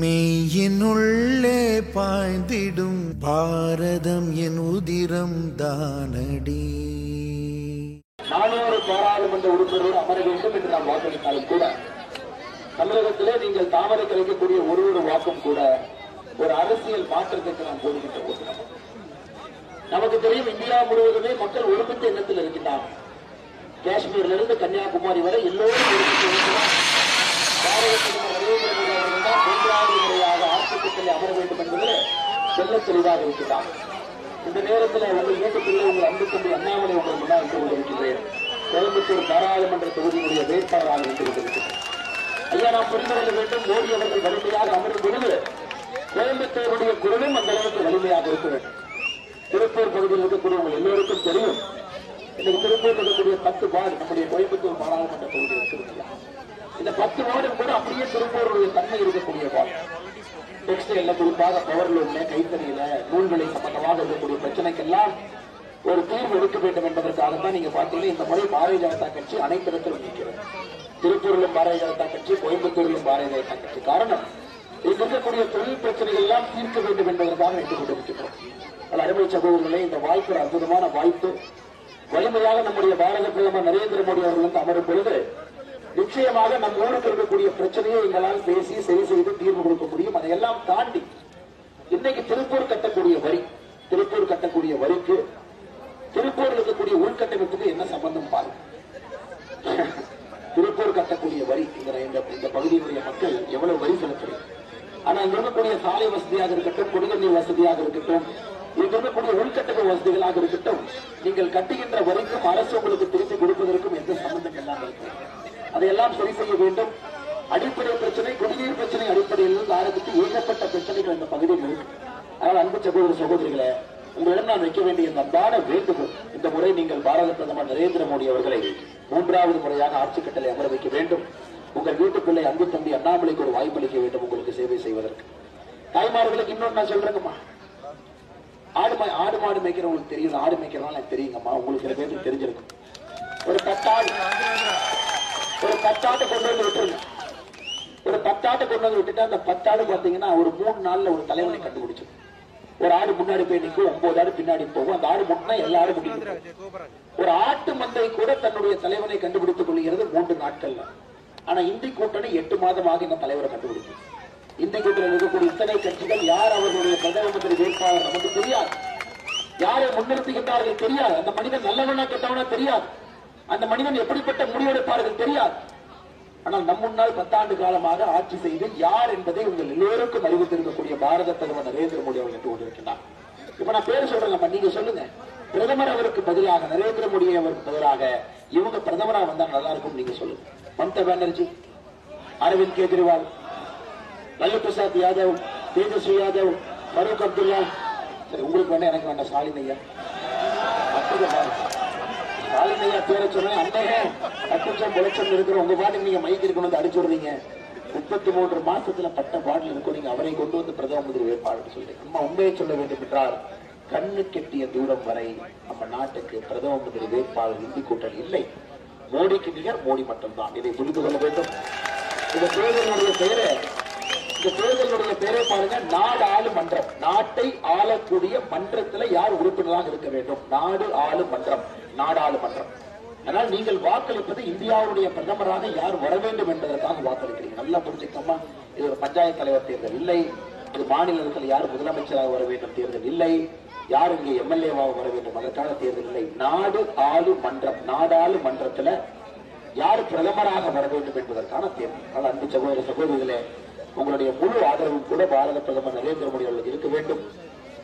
மெய்யினுள்ளே பாய்ந்திடும் பாரதம் என் உதிரம் தானடி. 400 பாராளுமன்ற உறுப்பினரோடு அமர வேண்டும் என்று நாம் வாக்களித்தாலும் கூட தமிழகத்திலே நீங்கள் தாமரை கலைக்கக்கூடிய ஒரு வாக்கும் கூட ஒரு அரசியல் மாற்றத்திற்கு நாம் போடுகின்ற போது நமக்கு தெரியும், இந்தியா முழுவதுமே மக்கள் ஒருமித்த எண்ணத்தில் இருக்கின்றார். காஷ்மீர்ல இருந்து கன்னியாகுமரி வரை எல்லோரும் பாரத பிரதமர் நரேந்திர மோடி அவர்கள் தான் 3வது முறையாக ஆட்சி திட்டத்தில் அமர வேண்டும் என்பதில் செல்ல தெளிவாக இருக்கிறார். இந்த நேரத்தில் உங்கள் வீட்டுக்குள்ளே உங்கள் அன்பு தம்பி அண்ணாமலை உங்கள் முன்னால் கொண்டிருக்கிறேன். கோயம்புத்தூர் பாராளுமன்ற தொகுதியினுடைய வேட்பாளராக வைத்திருக்கிறேன். ஐயா, நாம் புரிந்து கொள்ள வேண்டும், மோடி அவர்கள் வலிமையாக அமரும் பொழுது கோயம்புத்தூருடைய குரலும் அந்த அளவுக்கு வலிமையாக இருக்க வேண்டும். திருப்பூர் பகுதியில் இருக்கக்கூடிய உங்கள் எல்லோருக்கும் தெரியும், இன்னைக்கு திருப்பூர் இருக்கக்கூடிய 10 வார்டு நம்முடைய கோயம்புத்தூர் பாராளுமன்ற தொகுதி இருக்கிறது. இந்த 10 வார்டும் கூட அப்படியே திருப்பூருடைய தன்மை இருக்கக்கூடிய வார்டு. டெக்ஸ்டைல்ல குறிப்பாக பவர்லூம்ல, கைத்தறியில, நூல்களை சம்பந்தமாக இருக்கக்கூடிய பிரச்சனைக்கெல்லாம் ஒரு தீர்வு எடுக்க வேண்டும் என்பதற்காகத்தான் நீங்க பாத்தீங்கன்னா இந்த முறை பாரதிய ஜனதா கட்சி அனைத்து இடத்திலும் நிற்கிறது. திருப்பூரிலும் பாரதிய ஜனதா கட்சி, கோயம்புத்தூரிலும் பாரதிய ஜனதா கட்சி. காரணம், இங்கு இருக்கக்கூடிய தொழில் பிரச்சனைகள் எல்லாம் தீர்க்க வேண்டும் என்பதற்காக நின்று கொண்டிருக்கிறோம். அருமை சகோதரர்களே, இந்த வாய்ப்பு ஒரு அற்புதமான வாய்ப்பு. வலிமையாக நம்முடைய பாரத பிரதமர் நரேந்திர மோடி அவர்கள் வந்து அமரும் பொழுது நிச்சயமாக நம் ஊருக்கு இருக்கக்கூடிய பிரச்சனையை எங்களால் பேசி சரி செய்து தீர்வு கொடுக்க முடியும். அதையெல்லாம் தாண்டி இன்னைக்கு திருப்பூர் கட்டக்கூடிய வரிக்கு திருப்பூர் இருக்கக்கூடிய உள்கட்டமைப்புக்கு என்ன சம்பந்தம் பாருங்க. திருப்பூர் கட்டக்கூடிய வரி, இந்த பகுதியினுடைய மக்கள் எவ்வளவு வரி செலுத்துறீங்க. ஆனா இங்க இருக்கக்கூடிய சாலை வசதியாக இருக்கட்டும், குடிநீர் வசதியாக இருக்கட்டும், இங்க இருக்கக்கூடிய உள்கட்டமைப்பு வசதிகளாக இருக்கட்டும், நீங்கள் கட்டுகின்ற வரைக்கும் அரசு உங்களுக்கு திருப்பி கொடுப்பதற்கும் எந்த சம்பந்தம் எல்லாம் இருக்கு. அதையெல்லாம் சரி செய்ய வேண்டும். அடிப்படை பிரச்சனை, குடிநீர் பிரச்சனை அடிப்படையில் ஆரம்பித்து ஏகப்பட்ட பிரச்சனைகள் இந்த பகுதியில் இருக்கு. அதனால் அன்பு சகோதர சகோதரிகளை, உங்களிடம் நான் வைக்க வேண்டிய அன்பான வேண்டுகோள், இந்த முறை நீங்கள் பாரத பிரதமர் நரேந்திர மோடி அவர்களை 3வது முறையாக ஆட்சி கட்டளை அமர வைக்க வேண்டும். உங்கள் வீட்டுக்குள்ளே அன்பு தம்பி அண்ணாமலைக்கு ஒரு வாய்ப்பு அளிக்க வேண்டும் உங்களுக்கு சேவை செய்வதற்கு. தாய்மார்களுக்கு இன்னொன்று நான் சொல்றேங்கம்மா, ஆடு மாடு மேய்க்கிறவங்களுக்கு தெரியும், ஆடு மேய்க்கிறதுனால எனக்கு தெரியுங்கம்மா, உங்களுக்கு சில பேருக்கு தெரிஞ்சிருக்கும். ஒரு 10 ஆடு கொண்டு வந்து விட்டுருங்க. ஒரு 10 ஆட்டை கொண்டு வந்து விட்டுட்டு அந்த 10 ஆடு பாத்தீங்கன்னா ஒரு 3 நாள்ல ஒரு தலைவனை கண்டுபிடிச்சு. ஒரு ஆடு முன்னாடி போய் நிற்கும், 9 ஆடு பின்னாடி போகும். அந்த ஆடு முன்னா எல்லாரும் முடியும். ஒரு ஆட்டு மந்தை கூட தன்னுடைய தலைவனை கண்டுபிடித்துக் கொள்கிறது 3 நாட்கள்ல. ஆனா இந்தி கூட்டணி 8 மாதமாக இந்த தலைவரை கண்டுபிடிக்கும். இந்தி கூட்டணியில் இருக்கக்கூடிய இத்தனை கட்சிகள் யார் அவர்களுடைய பிரதம மந்திரி வேட்பாளர் நமக்கு தெரியாது, யாரை முன்னிறுத்துகின்றார்கள் தெரியாது, அந்த மனிதன் நல்லவனா கெட்டவனா தெரியாது, அந்த மனிதன் எப்படிப்பட்ட முடிவெடுப்பார்கள் தெரியாது. ஆனால் நம் முன்னால் 10 ஆண்டு காலமாக ஆட்சி செய்து யார் என்பதை உங்கள் எல்லோருக்கும் அறிவித்திருக்கக்கூடிய பாரத பிரதமர் நரேந்திர மோடி அவர்கள் என்று கொண்டிருக்கிறார். இப்ப நான் பேர் சொல்றேன், நீங்க சொல்லுங்க, பிரதமர் அவருக்கு பதிலாக நரேந்திர மோடி அவருக்கு பதிலாக இவங்க பிரதமரா வந்தா நல்லா இருக்கும். நீங்க சொல்லுங்க. மம்தா பானர்ஜி, அரவிந்த் கெஜ்ரிவால், லல்லு பிரசாத் யாதவ், தேஜஸ்வி யாதவ், ஃபரூக் அப்துல்லா. சரி, உங்களுக்கு வேண்டாம், எனக்கு வேண்டாம். ஸ்டாலின் ஐயா, ஸ்டாலின் ஐயா பேரை சொன்னேன். அன்னையே 10 லட்சம் இருக்கிற உங்க பாட்டுக்கு நீங்க மைக்கு இருக்கணும் அடிச்சு விடுறீங்க. 33 மாசத்துல பட்ட பாட்டில் இருக்கும், நீங்க அவரை கொண்டு வந்து பிரதம மந்திரி வேட்பாளர் சொல்றீங்க. நம்ம உண்மையை சொல்ல வேண்டும் என்றால் கண்ணு கெட்டிய தூரம் வரை நம்ம நாட்டுக்கு பிரதம மந்திரி வேட்பாளர் இந்தி கூட்டணி இல்லை. மோடிக்கு நிகர் மோடி மட்டும்தான். இதை புரிந்து கொள்ள வேண்டும். இந்த தேர்தலுடைய பெயரை பாருங்க, நாடு ஆளும் மன்றம். நாட்டை ஆளக்கூடிய மன்றத்தில் யார் உறுப்பினராக இருக்க வேண்டும்? நாடு ஆளும் மன்றம், நாடாளு மன்றம். ஆனால் நீங்கள் வாக்களிப்பது இந்தியாவுடைய பிரதமராக யார் வர வேண்டும் என்பதற்காக வாக்களிக்கிறீங்க. நல்லா புரிஞ்சுக்கோமா, இது ஒரு பஞ்சாயத்து தலைவர் தேர்தல் இல்லை, இது மாநிலத்தில் யார் முதலமைச்சராக வர வேண்டும் தேர்தல் இல்லை, யார் இங்கே எம்எல்ஏவாக வர வேண்டும் அதற்கான தேர்தல் இல்லை. நாடு ஆளு மன்றம், நாடாளு மன்றத்துல யார் பிரதமராக வர வேண்டும் என்பதற்கான தேர்தல். அன்பு சகோதர சகோதரிகளே, உங்களுடைய முழு ஆதரவும் கூட பாரத பிரதமர் நரேந்திர மோடி அவர்களுக்கு இருக்க வேண்டும்.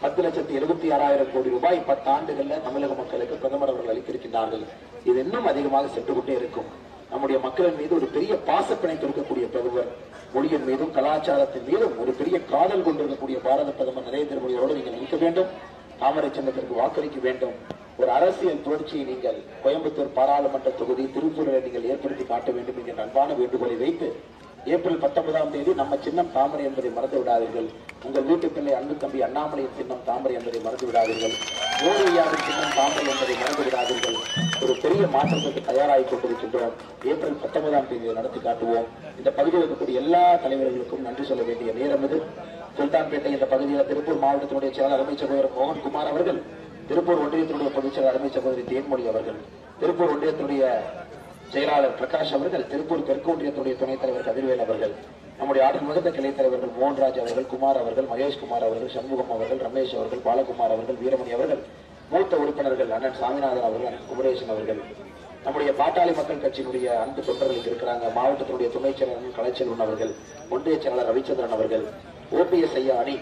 10,76,000 கோடி ரூபாய் 10 ஆண்டுகள்ல தமிழக மக்களுக்கு பிரதமர் அவர்கள் அளித்திருக்கின்றார்கள். இது இன்னும் அதிகமாக சென்று கொண்டே இருக்கும். நம்முடைய மக்களின் மீது ஒரு பெரிய பாசப்பிணைத்து இருக்கக்கூடிய பிரதமர், மொழியின் மீதும் கலாச்சாரத்தின் மீதும் ஒரு பெரிய காதல் கொண்டிருக்கக்கூடிய பாரத பிரதமர் நரேந்திர மோடியோடு நீங்கள் நிற்க வேண்டும். தாமரை சின்னத்திற்கு வாக்களிக்க வேண்டும். ஒரு அரசியல் புரட்சியை நீங்கள் கோயம்புத்தூர் பாராளுமன்ற தொகுதி, திருப்பூரில் நீங்கள் ஏற்படுத்தி காட்ட வேண்டும் என்கிற அன்பான வேண்டுகோளை வைத்து ஏப்ரல் 19ஆம் தேதி நம்ம சின்னம் தாமரை என்பதை மறந்து விடாதீர்கள். உங்கள் வீட்டு பிள்ளை அன்பு தம்பி அண்ணாமலையின் சின்னம் தாமரை என்பதை மறந்து விடாதீர்கள். மோடி ஐயாவின் சின்னம் தாமரை என்பதை மறந்து விடாதீர்கள். ஒரு பெரிய மாற்றத்துக்கு தயாராகி கொண்டிருக்கின்றோம். ஏப்ரல் 19ஆம் தேதியை நடத்தி காட்டுவோம். இந்த பகுதியில் இருக்கக்கூடிய எல்லா தலைவர்களுக்கும் நன்றி சொல்ல வேண்டிய நேரம் இது. சுல்தான்பேட்டை என்ற பகுதியில் திருப்பூர் மாவட்டத்தினுடைய செயலாளர் அருமை சகோதரர் மோகன்குமார் அவர்கள், திருப்பூர் ஒன்றியத்தினுடைய பொதுச் செயலாளர் அருமை சகோதரி தேன்மொழி அவர்கள், திருப்பூர் ஒன்றியத்தினுடைய செயலாளர் பிரகாஷ் அவர்கள், திருப்பூர் தெற்கு ஒன்றியத்தினுடைய துணைத் தலைவர் கதிர்வேல் அவர்கள், நம்முடைய ஆற்றல் மிகுந்த கிளை தலைவர்கள் மோகன்ராஜ் அவர்கள், குமார் அவர்கள், மகேஷ்குமார் அவர்கள், சண்முகம் அவர்கள், ரமேஷ் அவர்கள், பாலகுமார் அவர்கள், வீரமணி அவர்கள், மூத்த உறுப்பினர்கள் அண்ணன் சாமிநாதன் அவர்கள், அண்ணன் குமரேசன் அவர்கள், நம்முடைய பாட்டாளி மக்கள் கட்சியினுடைய அன்பு தொண்டர்களுக்கு இருக்கிறாங்க. மாவட்டத்தினுடைய துணைச் செயலாளர் கலைச்செல்வன் அவர்கள், ஒன்றிய செயலாளர் ரவிச்சந்திரன் அவர்கள், ஓபிஎஸ் ஐயா அணி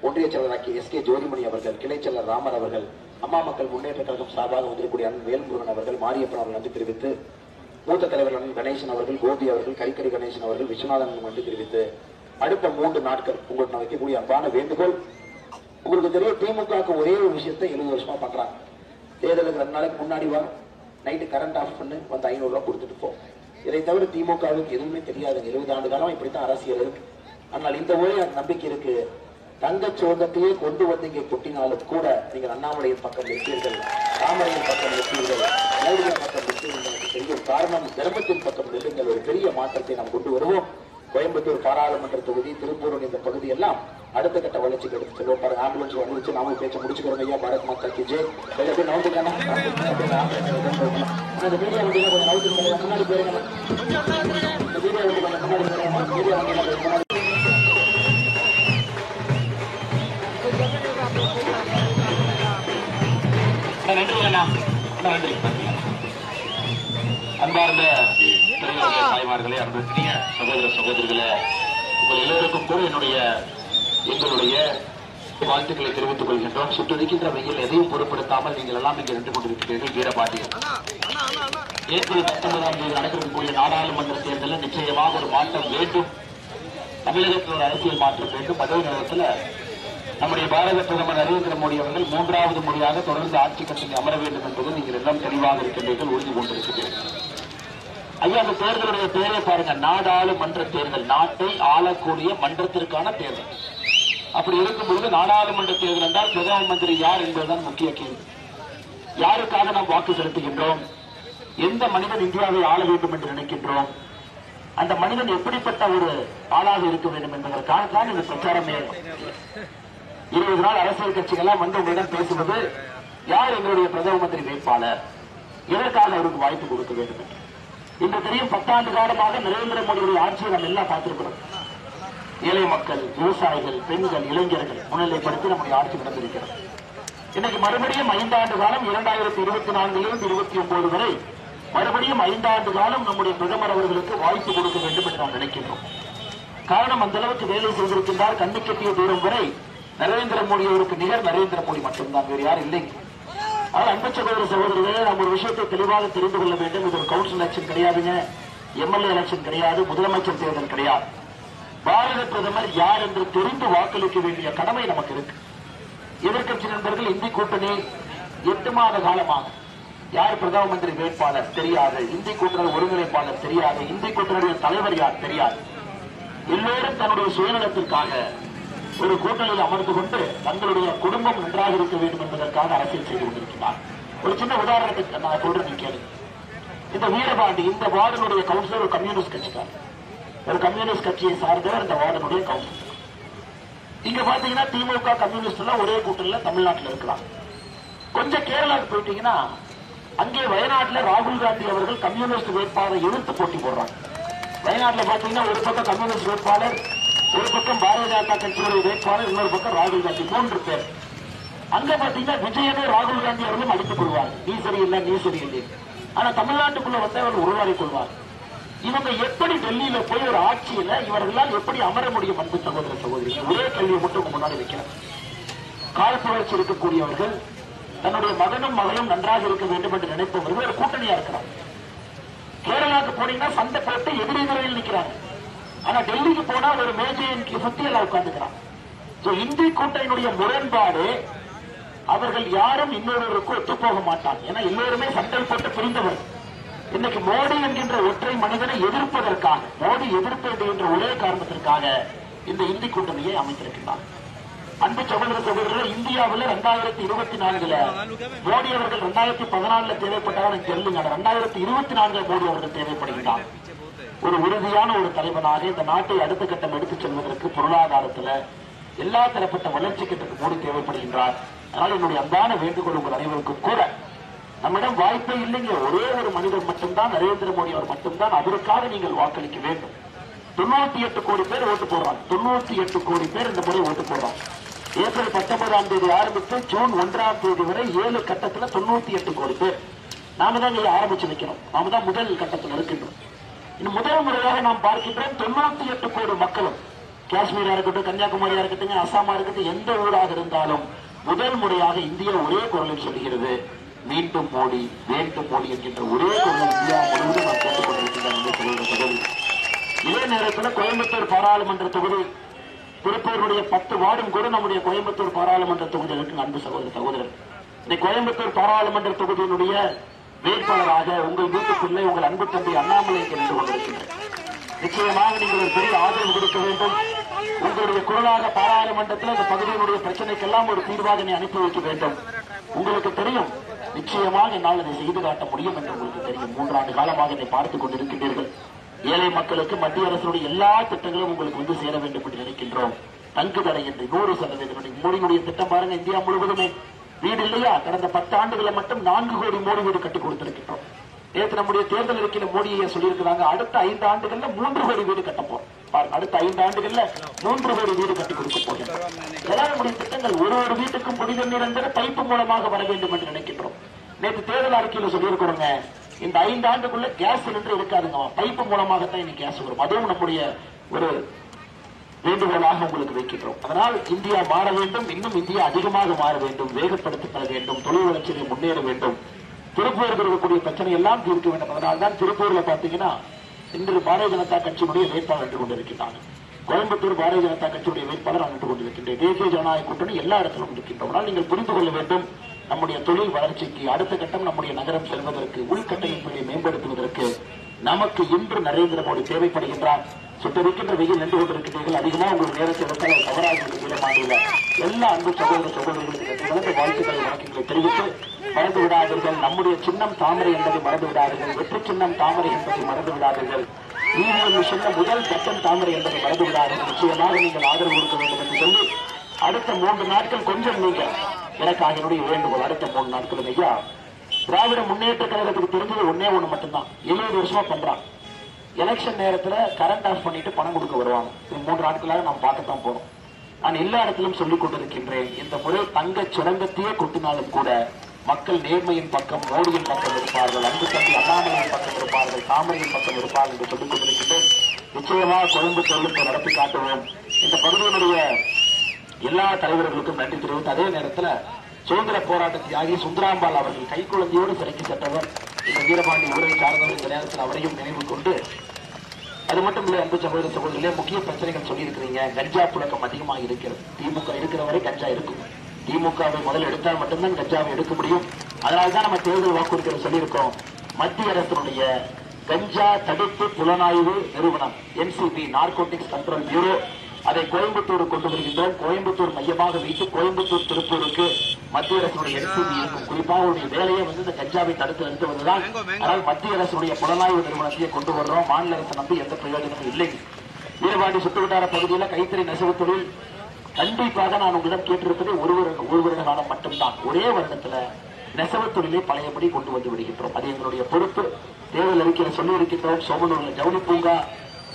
ஒன்றிய செயலராகிய எஸ் கே ஜோதிமணி அவர்கள், கிளை செயலர் ராமர் அவர்கள், அம்மா மக்கள் முன்னேற்ற கழகம் சார்பாக வந்திருக்கூடிய அண்ணன் வேல்முருகன் அவர்கள், மாரியப்பன் அவர்கள் நன்றி தெரிவித்து, மூத்த தலைவர் அண்ணன் கணேசன் அவர்கள், கோபி அவர்கள், கரிக்கரி கணேசன் அவர்கள், விஸ்வநாதன் நன்றி தெரிவித்து, அடுத்த 3 நாட்கள் உங்களுக்கு நான் வைக்கக்கூடிய அன்பான வேண்டுகோள். உங்களுக்கு தெரியும், திமுகவுக்கு ஒரே ஒரு விஷயத்தை 70 வருஷமா பண்றாங்க. தேர்தலுக்கு 2 நாளைக்கு முன்னாடி வா, நைட்டு கரண்ட் ஆஃப் பண்ணு, வந்து 500 ரூபாய் கொடுத்துட்டு போ. இதை தவிர திமுகவுக்கு எதுவுமே தெரியாது. 70 ஆண்டு காலம் இப்படித்தான் அரசியல் இருக்கு. ஆனால் இந்த முறை எனக்கு நம்பிக்கை இருக்கு. தங்க சோகத்தையே கொண்டு வந்து இங்கே கொட்டினாலும் கூட நீங்கள் அண்ணாமலையின் பக்கம் நிற்பீர்கள், தாமரையின் பக்கம் நிற்பீர்கள், மோடியின் பக்கம் நிற்பீர்கள். தெரியும் காரணம், தர்மத்தின் பக்கம் நிறுங்கள். ஒரு பெரிய மாற்றத்தை நாம் கொண்டு வருவோம். கோயம்புத்தூர் பாராளுமன்ற தொகுதி, திருப்பூர் இந்த பகுதி எல்லாம் அடுத்த கட்ட வளர்ச்சிக்கு எடுத்து செல்வோம். பாருங்க, ஆம்புலன்ஸ் வந்துருச்சு. நாம பேச்ச முடிச்சுக்கிறோம். ஐயா பாரத் மாதா கி ஜெய். கொஞ்சம் நவுந்துக்கான அந்த மீடியா வண்டியில கொஞ்சம் நவுத்து முன்னாடி போயிருங்க. இந்த மீடியா வண்டி கொஞ்சம் முன்னாடி போயிருங்க. மீடியா வண்டியில முன்னாடி நன்றி. அன்பார்ந்த தாய்மார்களே, அன்புக்குரிய சகோதர சகோதரிகளே, உங்கள் எல்லோருக்கும் கூட எங்களுடைய வாழ்த்துக்களை தெரிவித்துக் கொள்கின்றோம். சுட்டரிக்கின்ற வெயில் எதையும் பொருட்படுத்தாமல் நீங்கள் எல்லாம் இங்கே நின்று கொண்டிருக்கிறீர்கள். வீரபாண்டியன் ஏப்ரல் 19ஆம் தேதி நடைபெறக்கூடிய நாடாளுமன்ற தேர்தலில் நிச்சயமாக ஒரு மாற்றம் வேண்டும். தமிழகத்தில் ஒரு அரசியல் மாற்றம் வேண்டும். அதே நேரத்தில் நம்முடைய பாரத பிரதமர் நரேந்திர மோடி அவர்கள் 3வது முறையாக தொடர்ந்து ஆட்சி கட்டளை அமர வேண்டும் என்பது நீங்கள் எல்லாம் தெளிவாக இருக்கின்றீர்கள், உறுதி கொண்டிருக்கிறீர்கள். ஐயா, அந்த தேர்தலுடைய பெயரை பாருங்க, நாடாளுமன்ற தேர்தல். நாட்டை ஆளக்கூடிய மன்றத்திற்கான தேர்தல். அப்படி இருக்கும்பொழுது நாடாளுமன்ற தேர்தல் என்றால் பிரதம மந்திரி யார் என்பதுதான் முக்கிய கேள்வி. யாருக்காக நாம் வாக்கு செலுத்துகின்றோம்? எந்த மனிதன் இந்தியாவை ஆள வேண்டும் என்று நினைக்கின்றோம்? அந்த மனிதன் எப்படிப்பட்ட ஒரு ஆளாக இருக்க வேண்டும் என்பதற்காக தான் இந்த பிரச்சாரமே. 20 நாள் அரசியல் கட்சிகள்லாம் வந்து உங்களிடம் பேசுவது, யார் எங்களுடைய பிரதம மந்திரி வேட்பாளர், எதற்காக அவருக்கு வாய்ப்பு கொடுக்க வேண்டும் என்று. இன்று தெரியும், 10 ஆண்டு காலமாக நரேந்திர மோடியுடைய ஆட்சியை நாம் எல்லாம் பார்த்திருக்கிறோம். ஏழை மக்கள், விவசாயிகள், பெண்கள், இளைஞர்கள் முன்னிலைப்படுத்தி நம்முடைய ஆட்சி நடந்திருக்கிறது. இன்னைக்கு மறுபடியும் 5 ஆண்டு காலம், 2024 29 வரை மறுபடியும் 5 ஆண்டு காலம் நம்முடைய பிரதமர் அவர்களுக்கு வாய்ப்பு கொடுக்க வேண்டும் என்று நாம் நினைக்கின்றோம். காரணம், அந்த அளவுக்கு வேலை செய்திருக்கின்றார். கண்ணு கட்டிய தூரம் வரை நரேந்திர மோடி அவருக்கு நிகர் நரேந்திர மோடி மட்டும்தான், வேறு யாரும் இல்லை. ஆனால் அன்பு சகோதர சகோதரர்களே, நம்ம ஒரு விஷயத்தை தெளிவாக தெரிந்து கொள்ள வேண்டும். இது ஒரு கவுன்சில் எலெக்ஷன் கிடையாதுங்க, எம்எல்ஏ எலெக்ஷன் கிடையாது, முதலமைச்சர் தேர்தல் கிடையாது. பாரத பிரதமர் யார் என்று தெரிந்து வாக்களிக்க வேண்டிய கடமை நமக்கு இருக்கு. எதிர்கட்சி நண்பர்கள், இந்தி கூட்டணி 8 மாத காலமாக யார் பிரதம மந்திரி வேட்பாளர் தெரியாது, இந்தி கூட்டணி ஒருங்கிணைப்பாளர் தெரியாது, இந்தி கூட்டணியுடைய தலைவர் யார் தெரியாது. எல்லோரும் தன்னுடைய சுயநலத்திற்காக ஒரு கூட்டணியில் அமர்ந்து கொண்டு தங்களுடைய குடும்பம் நன்றாக இருக்க வேண்டும் என்பதற்காக அரசியல் செய்து கொண்டிருக்கிறார். ஒரு சின்ன உதாரணத்துக்கு நான் சொல்றேன், கேளு. இந்த வீரபாண்டி, இந்த வார்டனுடைய கவுன்சிலர் ஒரு கம்யூனிஸ்ட் கட்சிக்கார், ஒரு கம்யூனிஸ்ட் கட்சியை சார்ந்தவர் இந்த வார்டனுடைய கவுன்சிலர். இங்க பாத்தீங்கன்னா திமுக கம்யூனிஸ்ட் எல்லாம் ஒரே கூட்டணியில் தமிழ்நாட்டில் இருக்கலாம். கொஞ்சம் கேரளாவுக்கு போயிட்டீங்கன்னா அங்கே வயநாட்டில் ராகுல் காந்தி அவர்கள் கம்யூனிஸ்ட் வேட்பாளரை எதிர்த்து போட்டி போடுறாங்க. வயநாட்டில் பாத்தீங்கன்னா ஒரு பக்கம் கம்யூனிஸ்ட் வேட்பாளர், ஒரு பக்கம் பாரதிய ஜனதா கட்சியுடைய வேட்பாளர், இன்னொரு பக்கம் ராகுல் காந்தி, 3 பேர். அங்க பாத்தீங்கன்னா விஜயனே ராகுல் காந்தி அவர்களும் அடிக்கப்படுவார், நீ சரியில்லை நீ சரியில்லை. ஆனா தமிழ்நாட்டுக்குள்ள வந்து அவர்கள் உருவாக்கிக் கொள்வார். இவங்க எப்படி டெல்லியில போய் ஒரு ஆட்சியில இவர்களால் எப்படி அமர முடியும்? அன்பு சகோதர சகோதரி, ஒரே கேள்வியை மட்டும் முன்னாடி வைக்கிறேன். கால் புரட்சி இருக்கக்கூடியவர்கள், தன்னுடைய மகனும் மகளும் நன்றாக இருக்க வேண்டும் என்று நினைப்பவர்கள் ஒரு கூட்டணியா இருக்கிறார். கேரளாவுக்கு போனீங்கன்னா சண்டை போட்டு எதிரெதிரில் நிற்கிறாங்க. ஆனா டெல்லிக்கு போனா ஒரு மேஜையின் சுத்தியெல்லாம் உட்கார்ந்துக்கிறான். இந்திய கூட்டணியினுடைய முரண்பாடு, அவர்கள் யாரும் இன்னொருவருக்கு ஒத்து போக மாட்டாங்க. ஏன்னா எல்லோருமே சண்டை போட்டு பிரிந்தவர். இன்னைக்கு மோடி என்கின்ற ஒற்றை மனிதனை எதிர்ப்பதற்காக, மோடி எதிர்ப்பது என்ற ஒரே காரணத்திற்காக இந்த இந்தி கூட்டணியை அமைத்திருக்கிறார். அன்பு சகோதர சகோதரர்கள், இந்தியாவில் 2024 மோடி அவர்கள் 2014 தேவைப்பட்டாலும் எனக்கு தெரிஞ்சுங்க. 2024 மோடி அவர்கள் தேவைப்படுகிறார். ஒரு உறுதியான ஒரு தலைவனாக இந்த நாட்டை அடுத்த கட்டம் எடுத்துச் செல்வதற்கு பொருளாதாரத்தில் எல்லா தரப்பட்ட வளர்ச்சிக்கு மோடி தேவைப்படுகின்றார். அதனால் என்னுடைய அன்பான வேண்டுகோள் உங்கள் அனைவருக்கும் கூட, நம்மிடம் வாய்ப்பே இல்லைங்க. ஒரே ஒரு மனிதர் மட்டும்தான், நரேந்திர மோடி அவர் மட்டும்தான். அவருக்காக நீங்கள் வாக்களிக்க வேண்டும். 98 கோடி பேர் ஓட்டு போடுறாங்க. 98 கோடி பேர் இந்த முறை ஓட்டு போடுறாங்க. ஏப்ரல் 19ஆம் தேதி ஆரம்பித்து ஜூன் 1ஆம் தேதி வரை 7 கட்டத்தில் 98 கோடி பேர். நாம தான் இதை ஆரம்பிச்சு வைக்கிறோம். நாம தான் முதல் கட்டத்தில் இருக்கின்றோம். இன்னும் முதல் முறையாக நாம் பார்க்கின்றோம் 98 கோடி மக்களும், காஷ்மீரா இருக்கட்டும், கன்னியாகுமரியா இருக்கட்டும், அசாமா இருக்கட்டும், எந்த ஊராக இருந்தாலும் முதல் முறையாக இந்தியா ஒரே குரலில் சொல்கிறது, மீண்டும் மோடி, வேண்டும் மோடி என்கின்ற ஒரே குரல் இந்தியா முழுவதும் நாம் கேட்டுக் கொண்டிருக்கின்றோம். இதே நேரத்தில் கோயம்புத்தூர் பாராளுமன்ற தொகுதி, திருப்பூருடைய 10 வார்டும் கூட நம்முடைய கோயம்புத்தூர் பாராளுமன்ற தொகுதி இருக்கு. அன்பு சகோதர சகோதரர், இந்த கோயம்புத்தூர் பாராளுமன்ற தொகுதியினுடைய வேட்பாளராக உங்கள் வீட்டு பிள்ளை, உங்கள் அன்பு தம்பி அண்ணாமலை நின்று கொண்டிருக்கின்றனர். நிச்சயமாக நீங்கள் ஒரு பெரிய ஆதரவு கொடுக்க வேண்டும். உங்களுடைய குரலாக பாராளுமன்றத்தில் இந்த பகுதியினுடைய பிரச்சனைக்கெல்லாம் ஒரு தீர்வாக அனுப்பி வைக்க வேண்டும். உங்களுக்கு தெரியும், நிச்சயமாக என்னால் அதை செய்து காட்ட முடியும் என்று உங்களுக்கு தெரியும். 3 ஆண்டு காலமாக இதை பார்த்துக் கொண்டிருக்கின்றீர்கள். ஏழை மக்களுக்கு மத்திய அரசுடைய எல்லா திட்டங்களும் உங்களுக்கு வந்து சேர வேண்டும் என்று நினைக்கின்றோம். தங்கு தடை என்று 100% மோடியினுடைய திட்டம் பாருங்க. இந்தியா முழுவதுமே வீடு இல்லையா? கடந்த 10 ஆண்டுகளை மட்டும் 4 கோடி மோடி வீடு கட்டி கொடுத்திருக்கின்றோம். நேற்று நம்முடைய தேர்தல் அறிக்கையில மோடியை சொல்லியிருக்கிறாங்க, அடுத்த 5 ஆண்டுகள்ல 3 கோடி வீடு கட்ட போறோம். அடுத்த 5 ஆண்டுகள்ல 3 கோடி வீடு கட்டி கொடுக்க போகிறோம். எல்லாம் நம்முடைய திட்டங்கள். ஒரு வீட்டுக்கும் குடிநீர் நிரந்தர பைப்பு மூலமாக வர வேண்டும் என்று நினைக்கின்றோம். நேற்று தேர்தல் அறிக்கையில சொல்லியிருக்கிறோங்க, இந்த 5 ஆண்டுக்குள்ள கேஸ் சிலிண்டர் இருக்காதுங்க, பைப்பு மூலமாகத்தான் இன்னைக்கு கேஸ் வரும். அதுவும் நம்முடைய ஒரு வேண்டுகோளாக உங்களுக்கு வைக்கின்றோம். அதனால் இந்தியா மாற வேண்டும், இன்னும் இந்தியா அதிகமாக மாற வேண்டும், வேகப்படுத்தப்பட வேண்டும், தொழில் வளர்ச்சியை முன்னேற வேண்டும், திருப்பூருக்கு இருக்கக்கூடிய பிரச்சனை எல்லாம் தீர்க்க வேண்டும். அதனால்தான் திருப்பூர்ல பாத்தீங்கன்னா இன்று பாரதிய ஜனதா கட்சியினுடைய வேட்பாளர் நின்று கொண்டிருக்கிறாங்க. கோயம்புத்தூர் பாரதிய ஜனதா கட்சியுடைய வேட்பாளர் நின்று கொண்டிருக்கின்ற தேசிய ஜனநாயக கூட்டணி எல்லா இடத்திலும் இருக்கின்றோம். நீங்கள் புரிந்து கொள்ள வேண்டும், நம்முடைய தொழில் வளர்ச்சிக்கு அடுத்த கட்டம் நம்முடைய நகரம் செல்வதற்கு, உள்கட்டமைப்பை மேம்படுத்துவதற்கு நமக்கு இன்று நரேந்திர மோடி தேவைப்படுகின்றார். சுட்டரிக்கின்ற வெயில் நின்று கொண்டிருக்கிறீர்கள். அதிகமாக உங்கள் நேரத்தை எடுத்தால் தவறாக மாநில எல்லா அன்பு சகோதர சகோதரிகளுக்கு வாழ்த்துக்களை வழக்கங்களை தெரிவித்து மறந்து விடாதீர்கள். நம்முடைய சின்னம் தாமரை என்பதை மறந்து விடாதீர்கள். வெற்றி சின்னம் தாமரை என்பதை மறந்து விடாதீர்கள். இவிஎம் சின்னம் முதல் கட்டம் தாமரை என்பதை மறந்து விடாதீர்கள். நிச்சயமாக நீங்கள் ஆதரவு கொடுக்க வேண்டும் என்று சொல்லி அடுத்த 3 நாட்கள் கொஞ்சம் நீங்க எனக்காக என்னுடைய வேண்டுகோள். அடுத்த 3 நாட்கள் ஐயா, திராவிட முன்னேற்ற கழகத்துக்கு தெரிஞ்சது ஒன்னே ஒண்ணு மட்டும்தான். 70 வருஷமா பண்றான். எலெக்ஷன் நேரத்தில் கரண்ட் ஆஃப் பண்ணிட்டு பணம் கொடுக்க வருவாங்க. 3 நாட்களாக நாம் பார்க்கத்தான் போறோம். நான் எல்லா இடத்திலும் சொல்லிக் கொண்டிருக்கின்றேன், இந்த முறை தங்க சுரங்கத்தையே கொட்டினாலும் கூட மக்கள் நேர்மையின் பக்கம், மோடியின் பக்கம் இருப்பார்கள், அன்பு தம்பி அண்ணாமலையின் பக்கம் இருப்பார்கள், தாமரையின் பக்கம் இருப்பார்கள் என்று சொல்லிக் கொண்டிருக்கின்றேன். நிச்சயமாக கோயம்புத்தூருக்கு நடத்தி காட்டுவோம். இந்த பகுதியினுடைய எல்லா தலைவர்களுக்கும் நன்றி தெரிவித்து, அதே நேரத்தில் சுதந்திர போராட்ட தியாகி சுந்தராம்பாள் அவர்கள் கைக்குழந்தையோடு சிறைக்கு சென்றவர். இந்த வீரபாண்டி ஊரை சார்ந்தவர். இந்த நேரத்தில் அவரையும் நினைவு கொண்டு, அது மட்டும் இல்லை அன்பு சகோதர சகோதரிகளே, முக்கிய பிரச்சனைகள் சொல்லியிருக்கிறீங்க. கஞ்சா புழக்கம் அதிகமாக இருக்கிறது. திமுக இருக்கிற வரை கஞ்சா இருக்கும். திமுகவை முதல் எடுத்தால் மட்டும்தான் கஞ்சாவை எடுக்க முடியும். அதனால்தான் நம்ம தேர்தல் வாக்குறுதிகள் சொல்லியிருக்கோம். மத்திய அரசினுடைய கஞ்சா தடுப்பு புலனாய்வு நிறுவனம் NCB, நார்கோட்டிக்ஸ் கண்ட்ரோல் பியூரோ, அதை கோயம்புத்தூர் கொண்டு வருகின்றோம். கோயம்புத்தூர் மையமாக வைத்து கோயம்புத்தூர் திருப்பூருக்கு மத்திய அரசுடைய NCB இருக்கும். குறிப்பாக அவருடைய வேலையை இந்த கஞ்சாவை தடுத்து நிறுத்துவதுதான். ஆனால் மத்திய அரசுடைய புலனாய்வு நிறுவனத்தையே கொண்டு வர்றோம். மாநில அரசு நம்பி எந்த பிரயோஜனமும் இல்லை. வீரபாண்டி சுற்றுவட்டார பகுதியில் கைத்தறி நெசவு தொழில் கண்டிப்பாக நான் உங்களிடம் கேட்டிருப்பது ஒரு வருட காலம் மட்டும்தான். ஒரே வருடத்துல நெசவு தொழிலை பழையபடி கொண்டு வந்து விடுகின்றோம். அது எங்களுடைய பொறுப்பு. தேர்தல் அறிக்கையில் சொல்லி இருக்கின்றோம். சோமனூரில் ஜவுளி பூங்கா,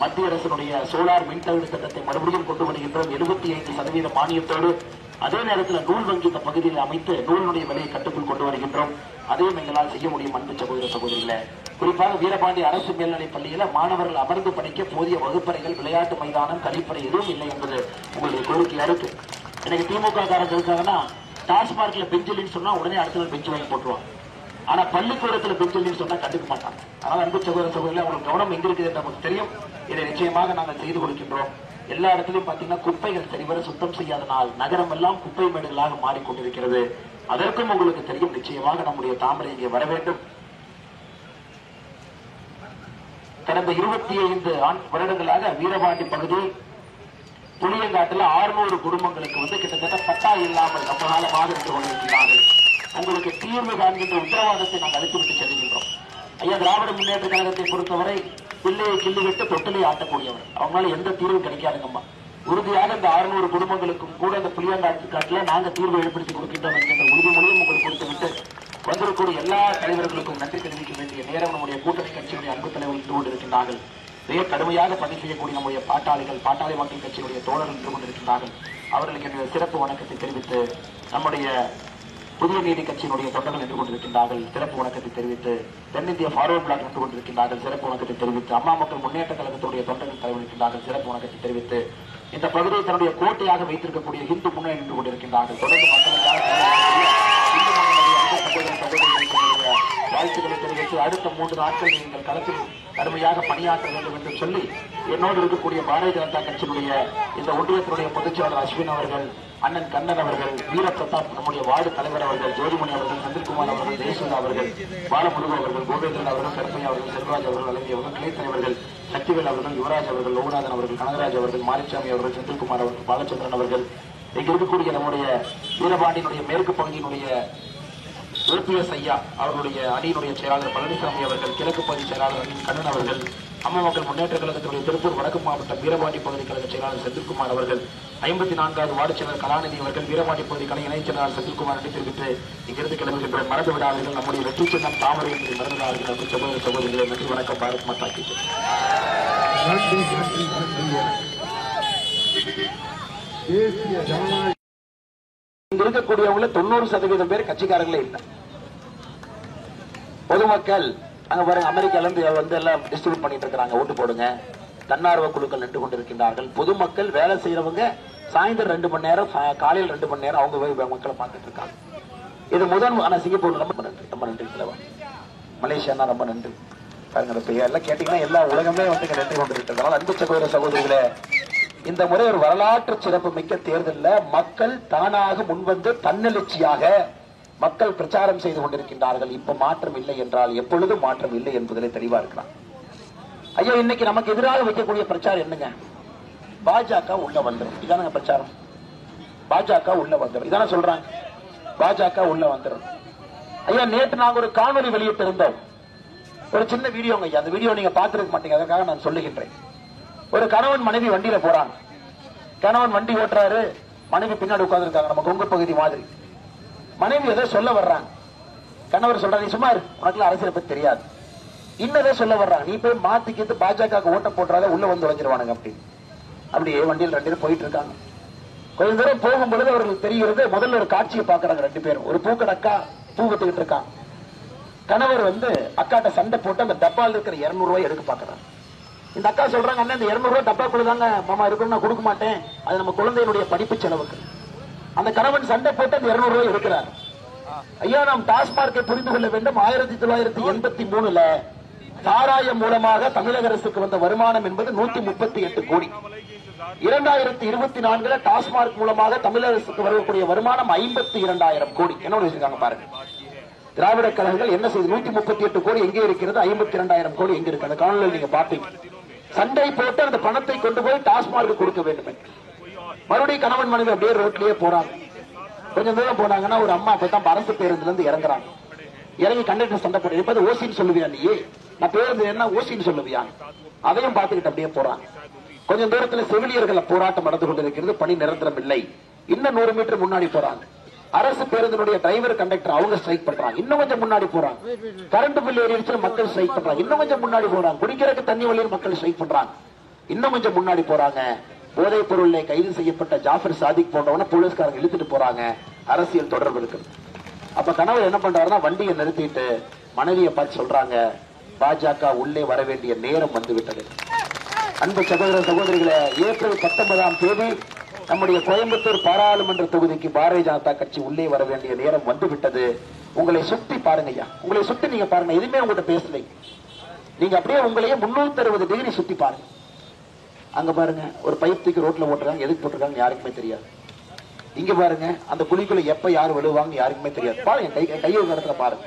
மத்திய அரசினுடைய சோலார் மின்தகடு திட்டத்தை மறுபடியும் கொண்டு வருகின்றோம். 75% மானியத்தோடு. அதே நேரத்தில் நூல் வங்கி இந்த பகுதியில் அமைத்து நூலினுடைய விலையை கட்டுக்குள் கொண்டு வருகின்றோம். அதையும் எங்களால் செய்ய முடியும். அன்பு சகோதர சகோதரிகளே, குறிப்பாக வீரபாண்டி அரசு மேல்நிலைப் பள்ளியில மாணவர்கள் அமர்ந்து படிக்க போதிய வகுப்பறைகள், விளையாட்டு மைதானம், கழிப்பறை எதுவும் இல்லை என்பது உங்களுடைய கோரிக்கையா இருக்கு. எனக்கு திமுக காரங்க இருக்காங்கன்னா, டாஸ்மார்க்ல பெஞ்சிலின்னு சொன்னா உடனே அடுத்த நாள் பெஞ்சு வாங்கி போட்டுருவாங்க. ஆனா பள்ளிக்கூடத்தில் பெஞ்சிலின்னு சொன்னா கண்டுக்க மாட்டாங்க. ஆனால் அன்பு சகோதர சகோதரிகளே, அவங்களுக்கு கவனம் எங்க இருக்குது என்று நமக்கு தெரியும். இதை நிச்சயமாக நாங்கள் செய்து கொடுக்கின்றோம். எல்லா இடத்திலும் பாத்தீங்கன்னா குப்பைகள் சரிவர சுத்தம் செய்யாதனால் நகரம் எல்லாம் குப்பை மேடுகளாக மாறிக்கொண்டிருக்கிறது. அதற்கும் உங்களுக்கு தெரியும். நிச்சயமாக நம்முடைய தாமரை இங்கே வர வேண்டும். கடந்த 25 வருடங்களாக வீரபாண்டி பகுதி புளியங்காட்டுல 600 குடும்பங்களுக்கு கிட்டத்தட்ட பட்டா இல்லாமல் ரொம்ப காலமாக இருந்து கொண்டிருக்கிறார்கள். உங்களுக்கு தீர்வு காண்கின்ற உத்தரவாதத்தை நாங்கள் அளித்துவிட்டு செல்கின்றோம். ஐயா, திராவிட முன்னேற்ற கழகத்தை பொறுத்தவரை பிள்ளையை கிள்ளி விட்டு தொட்டிலை ஆட்டக்கூடியவர். அவங்களால எந்த தீர்வும் கிடைக்காதுங்கம்மா. உறுதியாக இந்த 600 குடும்பங்களுக்கும் கூட இந்த புளியங்காட்டுல நாங்க தீர்வு ஏற்படுத்தி கொடுக்கின்றோம் என்கின்ற உறுதிமொழியும் உங்களுக்கு கொடுத்துவிட்டு வந்திருக்கூடிய எல்லா தலைவர்களுக்கும் நன்றி தெரிவிக்க வேண்டிய நேரம் நம்முடைய கூட்டணி கட்சியுடைய அன்பு தலைவர்கள் இருந்து கொண்டிருக்கின்றார்கள். மிக கடுமையாக பணி செய்யக்கூடிய நம்முடைய பாட்டாளி மக்கள் கட்சியினுடைய தோழர்கள் நின்று கொண்டிருக்கிறார்கள். அவர்களுக்கு என்னுடைய சிறப்பு வணக்கத்தை தெரிவித்து, நம்முடைய புதிய நீதி கட்சியினுடைய தொண்டர்கள் நின்று கொண்டிருக்கின்றார்கள், சிறப்பு வணக்கத்தை தெரிவித்து, தென்னிந்திய ஃபார்வர்ட் பிளாக் நின்று கொண்டிருக்கின்றார்கள், சிறப்பு வணக்கத்தை தெரிவித்து, அம்மா மக்கள் முன்னேற்ற கழகத்துடைய தொண்டர்கள் தலைவரிக்கின்றார்கள், சிறப்பு வணக்கத்தை தெரிவித்து, இந்த பகுதியை தன்னுடைய கோட்டையாக வைத்திருக்கக்கூடிய இந்து முன்னணி நின்று கொண்டிருக்கின்றார்கள். தொடர்ந்து மக்களுக்காக இந்து முன்னணியுடைய சகோதரர்களுடைய வாழ்த்துக்களை தெரிவித்து, அடுத்த 3 நாட்கள் நீங்கள் களத்தில் கடுமையாக பணியாற்ற வேண்டும் என்று சொல்லி, என்னோடு இருக்கக்கூடிய பாரதிய ஜனதா கட்சியினுடைய இந்த ஒன்றியத்தினுடைய பொதுச்செயலாளர் அஸ்வின் அவர்கள், அண்ணன் கண்ணன் அவர்கள், வீரபிரதாப் நம்முடைய வார்டு தலைவர் அவர்கள், ஜோதிமணி அவர்கள், செந்தில்குமார் அவர்கள், ஜெயசுதா அவர்கள், பாலமுருகன் அவர்கள், கோவிந்தன் அவர்கள், கருப்பையா அவர்கள், செல்வராஜ் அவர்கள், அழகி அவர்கள், கிளை தலைவர்கள் சக்திவேல் அவர்கள், யுவராஜ் அவர்கள், லோகநாதன் அவர்கள், கனகராஜ் அவர்கள், மாரிசாமி அவர்கள், செந்தில்குமார் அவர்கள், பாலச்சந்திரன் அவர்கள், இங்கு இருக்கக்கூடிய நம்முடைய வீரபாண்டியினுடைய மேற்கு பகுதியினுடைய ஓபிஎஸ் ஐயா அவருடைய அணியினுடைய செயலாளர் பழனிசாமி அவர்கள், கிழக்கு பகுதி செயலாளர் கண்ணன் அவர்கள், அம்மா மக்கள் முன்னேற்ற கழகத்தினுடைய திருப்பூர் வடக்கு மாவட்டம் வீரபாண்டி பகுதி கழக செயலாளர் செந்தில்குமார் அவர்கள், 54வது வார்டு செயலர் கலாநிதி அவர்கள், வீரபாண்டி பகுதி கலை இணைச் செயலாளர் செந்தில்குமார் என்று தெரிவித்து இங்கிருந்து கிளம்புகின்ற மறந்து விடாதீர்கள். நம்முடைய வெற்றி சின்னம் தாமரை என்று மறந்து விடாதீர்கள். சகோதர சகோதரிகளை நன்றி, வணக்கம். பாரத் மாதா கி ஜெய். இங்க இருக்கக்கூடியவங்கள 90% பேர் கட்சிக்காரங்களே இல்லை. பொதுமக்கள் அங்க பாருங்க, அமெரிக்கால இருந்து எல்லாம் டிஸ்ட்ரிபியூட் பண்ணிட்டு இருக்காங்க, ஓட்டு போடுங்க. தன்னார்வ குழுக்கள் நின்று கொண்டிருக்கின்றார்கள். பொதுமக்கள் வேலை செய்யறவங்க சாயந்தரம் 2 மணி நேரம், காலையில் 2 மணி நேரம் அவங்க மக்களை பார்த்துட்டு இருக்காங்க. இது முதல். ஆனா சிங்கப்பூர் ரொம்ப நன்றி, ரொம்ப நன்றி. மலேசியா ரொம்ப நன்றி. பாருங்க, எல்லாம் கேட்டீங்கன்னா எல்லா உலகமே நன்றி கொண்டிருக்கிறதுனால அன்பு சகோதர சகோதரிகளே, இந்த முறை ஒரு வரலாற்று சிறப்பு மிக்க தேர்தலில் மக்கள் தானாக முன்வந்து தன்னெழுச்சியாக மக்கள் பிரச்சாரம் செய்து கொண்டிருக்கின்றார்கள். இப்ப மாற்றம் இல்லை என்றால் எப்பொழுதும் மாற்றம் இல்லை என்பதிலே தெளிவா இருக்கிறான். ஐயா, இன்னைக்கு நமக்கு எதிராக வைக்கக்கூடிய பிரச்சாரம் என்னங்க? பாஜக உள்ள வந்துடும், இதான பிரச்சாரம். பாஜக உள்ள வந்துடும், இதான சொல்றாங்க. பாஜக உள்ள வந்துடும். ஐயா, நேற்று நாங்க ஒரு காணொலி வெளியிட்டு இருந்தோம், ஒரு சின்ன வீடியோங்க ஐயா. அந்த வீடியோ நீங்க பார்த்திருக்க மாட்டீங்க, அதற்காக நான் சொல்லுகின்றேன். ஒரு கணவன் மனைவி வண்டியில போறாங்க. கணவன் வண்டி ஓட்டுறாரு, மனைவி பின்னாடி உட்கார்ந்து இருக்காங்க, நம்ம கொங்கு பகுதி மாதிரி. மனைவி ஏதோ சொல்ல வர்றாங்க. கணவர் சொல்றாரு, நீ சும்மா உனக்குள்ள அரசியலை பத்தி தெரியாது. இன்னதே சொல்ல வர்றாங்க, நீ போய் மாத்திக்கிட்டு பாஜக ஓட்ட போட்டுறாத, உள்ள வந்து உழைஞ்சிருவானுங்க அப்படின்னு. அப்படியே வண்டியில் 2 பேரும் போயிட்டு இருக்காங்க. கொஞ்ச தூரம் போகும்பொழுது அவர்களுக்கு தெரிகிறது, முதல்ல ஒரு காட்சியை பாக்குறாங்க. 2 பேரும் ஒரு பூக்கடக்கா பூ வித்துக்கிட்டு இருக்காங்க. கணவர் அக்காட்ட சண்டை போட்டு அந்த டப்பால் இருக்கிற 200 ரூபாய் எடுக்க பாக்குறாங்க. இந்த அக்கா சொல்றாங்க, அண்ணா இந்த 200 ரூபாய் டப்பாக்குள்ளதாங்க மாமா இருக்கும், நான் கொடுக்க மாட்டேன், அது நம்ம குழந்தையினுடைய படிப்பு செலவுக்கு. அந்த கணவன் சண்டை போட்டு அந்த 200 ரூபாய் எடுக்கிறார். ஐயா, நாம் டாஸ்மார்க்கை புரிந்து கொள்ள வேண்டும். 1983 சாராயம் மூலமாக தமிழக அரசுக்கு வந்த வருமானம் என்பது 138 கோடி. 2024 டாஸ்மார்க் மூலமாக தமிழக அரசுக்கு வரக்கூடிய வருமானம் 52,000 கோடி. என்ன வச்சிருக்காங்க பாருங்க. திராவிட கழகங்கள் என்ன செய்து? 138 கோடி எங்கே இருக்கிறது, 52,000 கோடி எங்க இருக்கு? அந்த காணொலியில் நீங்க பாத்தீங்க. சண்டை போட்டு அந்த பணத்தை கொண்டு போய் டாஸ்மார்க் கொடுக்க வேண்டும். மறுபடியும் கணவன் மனைவி அப்படியே ரோட்லயே போறாங்க. கொஞ்சம் தூரம் போனாங்கன்னா ஒரு அம்மா அப்பதான் அரசு பேருந்துல இருந்து இறங்குறாங்க. இறங்கி கண்டக்டர் சண்டை போட்டு, இப்ப ஓசின்னு சொல்லுவியா நீ? நான் பேருந்து என்ன ஓசின்னு சொல்லுவியா? அதையும் பார்த்துக்கிட்டு அப்படியே போறாங்க. கொஞ்சம் தூரத்துல செவிலியர்கள் போராட்டம் நடந்து கொண்டிருக்கிறது, பணி நிரந்தரம் இல்லை. இன்னும் 100 மீட்டர் முன்னாடி போறாங்க. அரசு பேருந்தினுடைய டிரைவர் கண்டக்டர் அவங்க ஸ்ட்ரைக் பண்றாங்க. இன்னும் கொஞ்சம் முன்னாடி போறாங்க. கரண்ட் பில் ஏறிடுச்சு, மக்கள் ஸ்ட்ரைக் பண்றாங்க. இன்னும் கொஞ்சம் முன்னாடி போறாங்க. குடிக்கிறதுக்கு தண்ணி வழியில் மக்கள் ஸ்ட்ரைக் பண்றாங்க. இன்னும் கொஞ்சம் முன்னாடி போறாங்க. போதைப் பொருளை கைது செய்யப்பட்ட ஜாஃபர் சாதிக் போன்றவன போலீஸ்காரங்க இழுத்துட்டு போறாங்க. அரசியல் தொடர்பு இருக்கு. அப்ப கணவர் என்ன பண்றாருன்னா வண்டியை நிறுத்திட்டு மனைவியை பார்த்து சொல்றாங்க, பாஜக உள்ளே வர வேண்டிய நேரம் வந்துவிட்டது. அன்பு சகோதர சகோதரிகளே, ஏப்ரல் 19ஆம் தேதி நம்முடைய கோயம்புத்தூர் பாராளுமன்ற தொகுதிக்கு பாரதிய ஜனதா கட்சி உள்ளே வர வேண்டிய நேரம் வந்துவிட்டது. உங்களை சுத்தி பாருங்க ஐயா, உங்களை சுத்தி நீங்க பாருங்க. எதுவுமே உங்கள்கிட்ட பேசலை. நீங்க அப்படியே உங்களையே 360 டிகிரி சுத்தி பாருங்க. அங்க பாருங்க, ஒரு பைப் தூக்கி ரோட்ல ஓட்டுறாங்க. எதுக்கு போட்டுருக்காங்க யாருக்குமே தெரியாது. இங்க பாருங்க, அந்த குழிக்குள்ள எப்ப யாரு விழுவாங்க யாருக்குமே தெரியாது. பாருங்க, கையை இடத்துல பாருங்க,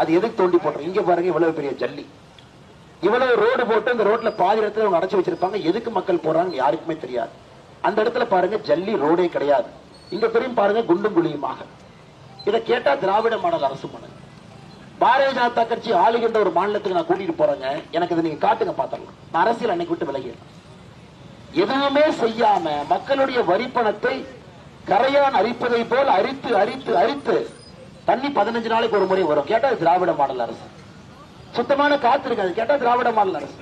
அது எதுக்கு தோண்டி போட்டுருங்க. இங்க பாருங்க, இவ்வளவு பெரிய ஜல்லி, இவ்வளவு ரோடு போட்டு அந்த ரோட்ல பாதி இடத்துல அவங்க அடைச்சு வச்சிருப்பாங்க. எதுக்கு மக்கள் போறாங்க யாருக்குமே தெரியாது. அந்த இடத்துல பாருங்க ஜல்லி ரோடே கிடையாது. இங்க பெரும் பாருங்க குண்டும் குழியுமாக. இதை கேட்டா திராவிட மாடல் அரசு பண்ணு. பாரதிய ஜனதா கட்சி ஆளுகின்ற ஒரு மாநிலத்துக்கு நான் கூட்டிட்டு போறேங்க, எனக்கு இதை நீங்க காட்டுங்க பாத்தலாம். நான் அரசியல் அன்னைக்கு விட்டு விலகிறேன். எதுவுமே செய்யாம மக்களுடைய வரி பணத்தை கரையான் அரிப்பதை போல் அரித்து அரித்து அரித்து தண்ணி 15 நாளைக்கு ஒரு முறை வரும். கேட்டா திராவிட மாடல் அரசு. சுத்தமான காத்து இருக்காது. கேட்டா திராவிட மாடல் அரசு.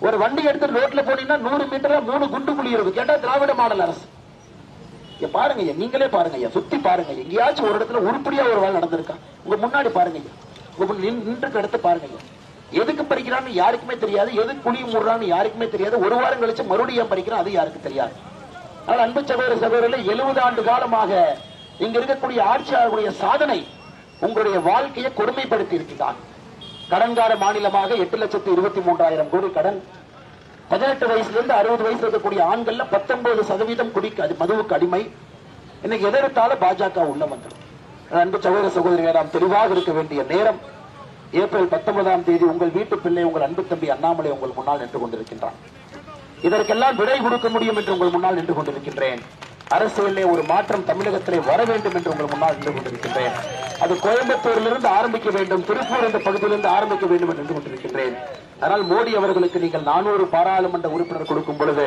ஒரு வண்டி எடுத்து ரோட்ல போனீங்கன்னா 100 மீட்டர்ல 3 குண்டு குழி இருக்கு. கேட்டா திராவிட மாடல் அரசு. பாருங்க, நீங்களே பாருங்க, சுத்தி பாருங்க, எங்கேயாச்சும் ஒரு இடத்துல உருப்படியா ஒரு வேலை நடந்திருக்கா? உங்க முன்னாடி பாருங்க, நின்று எடுத்து பாருங்க. எதுக்கு பறிக்கிறான்னு யாருக்குமே தெரியாது, எதுக்கு குழி மூடுறான்னு யாருக்குமே தெரியாது. ஒரு வாரம் கழிச்சு மறுபடியும் பறிக்கிறான், அது யாருக்கு தெரியாது. ஆனால் அன்பு சகோதர சகோதரர்களே, 70 ஆண்டு காலமாக இங்க இருக்கக்கூடிய ஆட்சியாளர்களுடைய சாதனை உங்களுடைய வாழ்க்கையை கொடுமைப்படுத்தி இருக்கிறார். கடன்கார மாநிலமாக 8,23,000 கோடி கடன். 18 வயசுல இருந்து 60 வயசு இருக்கக்கூடிய ஆண்கள்ல 19% குடிக்கு மதுவுக்கு அடிமை. இன்னைக்கு எதிர்த்தாலும் பாஜக உள்ள வந்துடும். அன்பு சகோதர சகோதரிகளை, நாம் தெளிவாக இருக்க வேண்டிய நேரம். ஏப்ரல் 19ஆம் தேதி உங்கள் வீட்டு பிள்ளை, உங்கள் அன்பு தம்பி அண்ணாமலை உங்கள் முன்னால் நின்று கொண்டிருக்கின்றான். இதற்கெல்லாம் விடை கொடுக்க முடியும் என்று உங்கள் முன்னால் நின்று கொண்டிருக்கின்றேன். அரசியலே ஒரு மாற்றம் தமிழகத்திலே வர வேண்டும் என்று உங்கள் முன்னால் நின்று கொண்டிருக்கின்றேன். அது கோயம்புத்தூரிலிருந்து ஆரம்பிக்க வேண்டும், திருப்பூர் என்ற பகுதியிலிருந்து ஆரம்பிக்க வேண்டும் என்று நின்று கொண்டிருக்கின்றேன். அதனால் மோடி அவர்களுக்கு நீங்கள் 400 பாராளுமன்ற உறுப்பினர் கொடுக்கும் பொழுது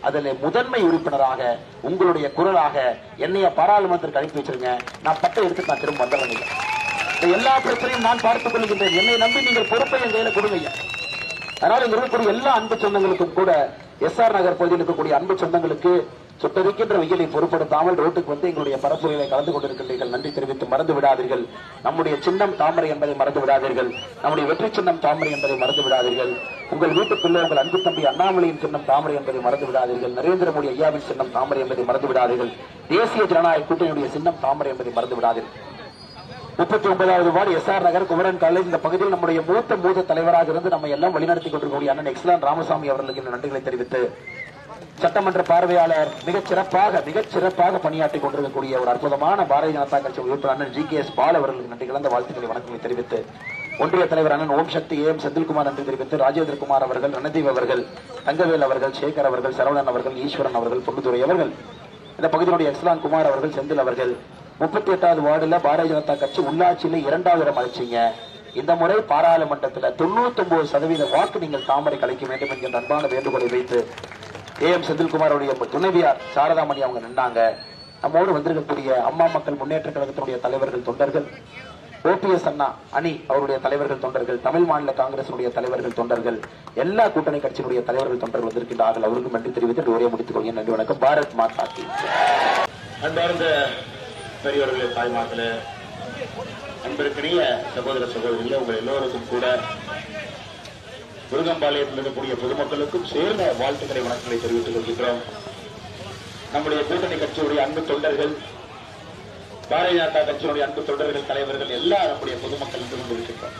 அதில் முதன்மை உறுப்பினராக உங்களுடைய குரலாக என்னைய பாராளுமன்றத்திற்கு அனுப்பி வச்சிருங்க. நான் பட்டை எடுத்து நான் திரும்ப வந்துடுறேன். எல்லா பிரச்சனையும் நான் பார்த்துக் கொள்கின்றேன். என்னை நம்பி நீங்கள் பொறுப்பை என் கையில கொடுங்க. அதனால இங்க இருக்கக்கூடிய எல்லா அன்பு சொந்தங்களுக்கும் கூட, எஸ்ஆர் நகர் பகுதியில் இருக்கக்கூடிய அன்பு சொந்தங்களுக்கு சுட்டரிக்கின்ற வெயிலை பொருட்படுத்தாமல் ரோட்டுக்கு வந்து எங்களுடைய பரப்புரைகளை கலந்து கொண்டிருக்கின்றீர்கள். நன்றி தெரிவித்து மறந்து விடாதீர்கள். நம்முடைய சின்னம் தாமரை என்பதை மறந்து விடாதீர்கள். நம்முடைய வெற்றி சின்னம் தாமரை என்பதை மறந்து விடாதீர்கள். உங்கள் வீட்டுக்குள்ளே உங்கள் அன்பு தம்பி அண்ணாமலையின் சின்னம் தாமரை என்பதை மறந்து விடாதீர்கள். நரேந்திர மோடி ஐயாவின் சின்னம் தாமரை என்பதை மறந்து விடாதீர்கள். தேசிய ஜனநாயக கூட்டணியுடைய சின்னம் தாமரை என்பதை மறந்து விடாதீர்கள். 39வது வார்டு எஸ்ஆர் நகர் குமரன் காலேஜ் இந்த பகுதியில் நம்முடைய மூத்த தலைவராக இருந்து நம்ம எல்லாம் வழிநடத்தி கொண்டிருக்கக்கூடிய அண்ணன் எக்ஸலன் ராமசாமி அவர்களுக்கு நன்றிகளை தெரிவித்து, சட்டமன்ற பார்வையாளர் மிகச் சிறப்பாக பணியாற்றிக் கொண்டிருக்கக்கூடிய ஒரு அற்புதமான பாரதிய ஜனதா கட்சி உறுப்பினர் அண்ணன் GKS பால் அவர்களுக்கு நன்றி கலந்த வாழ்த்துக்களை வணக்கங்களை தெரிவித்து, ஒன்றிய தலைவர் அண்ணன் ஓம் சக்தி AM செந்தில்குமார் நன்றி தெரிவித்து, ராஜேந்திரகுமார் அவர்கள், ரணதீப் அவர்கள், தங்கவேல் அவர்கள், சேகர் அவர்கள், சரவணன் அவர்கள், ஈஸ்வரன் அவர்கள், பொன்னுதுரை அவர்கள், இந்த பகுதியினுடைய எக்ஸலான் குமார் அவர்கள், செந்தில் அவர்கள், 38வது வார்டுல பாரதிய ஜனதா கட்சி உள்ளாட்சியில 2வது இடம் அளிச்சீங்க. இந்த முறை பாராளுமன்றத்தில் 99% வாக்கு நீங்கள் தாமரை கலைக்க வேண்டும் என்கின்ற அன்பான வேண்டுகோளை வைத்து AM செந்தில்குமாருடைய துணைவியார் சாரதாமணி அவங்க நின்றாங்க. நம்மோடு வந்திருக்கக்கூடிய அம்மா மக்கள் முன்னேற்ற கழகத்தினுடைய தலைவர்கள் தொண்டர்கள், OPS அண்ணா அணி அவருடைய தலைவர்கள் தொண்டர்கள், தமிழ் மாநில காங்கிரசுடைய தலைவர்கள் தொண்டர்கள், எல்லா கூட்டணி கட்சியினுடைய தலைவர்கள் தொண்டர்கள் வந்திருக்கின்றார்கள். அவருக்கும் நன்றி தெரிவித்து ஒரே முடித்துக் கொள்கிறேன். நன்றி, வணக்கம். பாரத் மாதா கி. அன்பார்ந்த பெரியவர்களே, தாய்மார்களே, அன்பிற்கினிய சகோதர சகோதரிகளே, உங்கள் எல்லோருக்கும் கூட முருகம்பாளையத்தில் இருக்கக்கூடிய பொதுமக்களுக்கும் சேர்ந்த வாழ்த்துக்களை வணக்கங்களை தெரிவித்துக் கொள்கிறோம். நம்முடைய கூட்டணி கட்சியுடைய அன்பு தொண்டர்கள், பாரதிய ஜனதா கட்சியினுடைய அன்பு தொண்டர்கள், தலைவர்கள் எல்லாம் நம்முடைய பொதுமக்கள் இருந்து கொண்டிருக்கின்றோம்.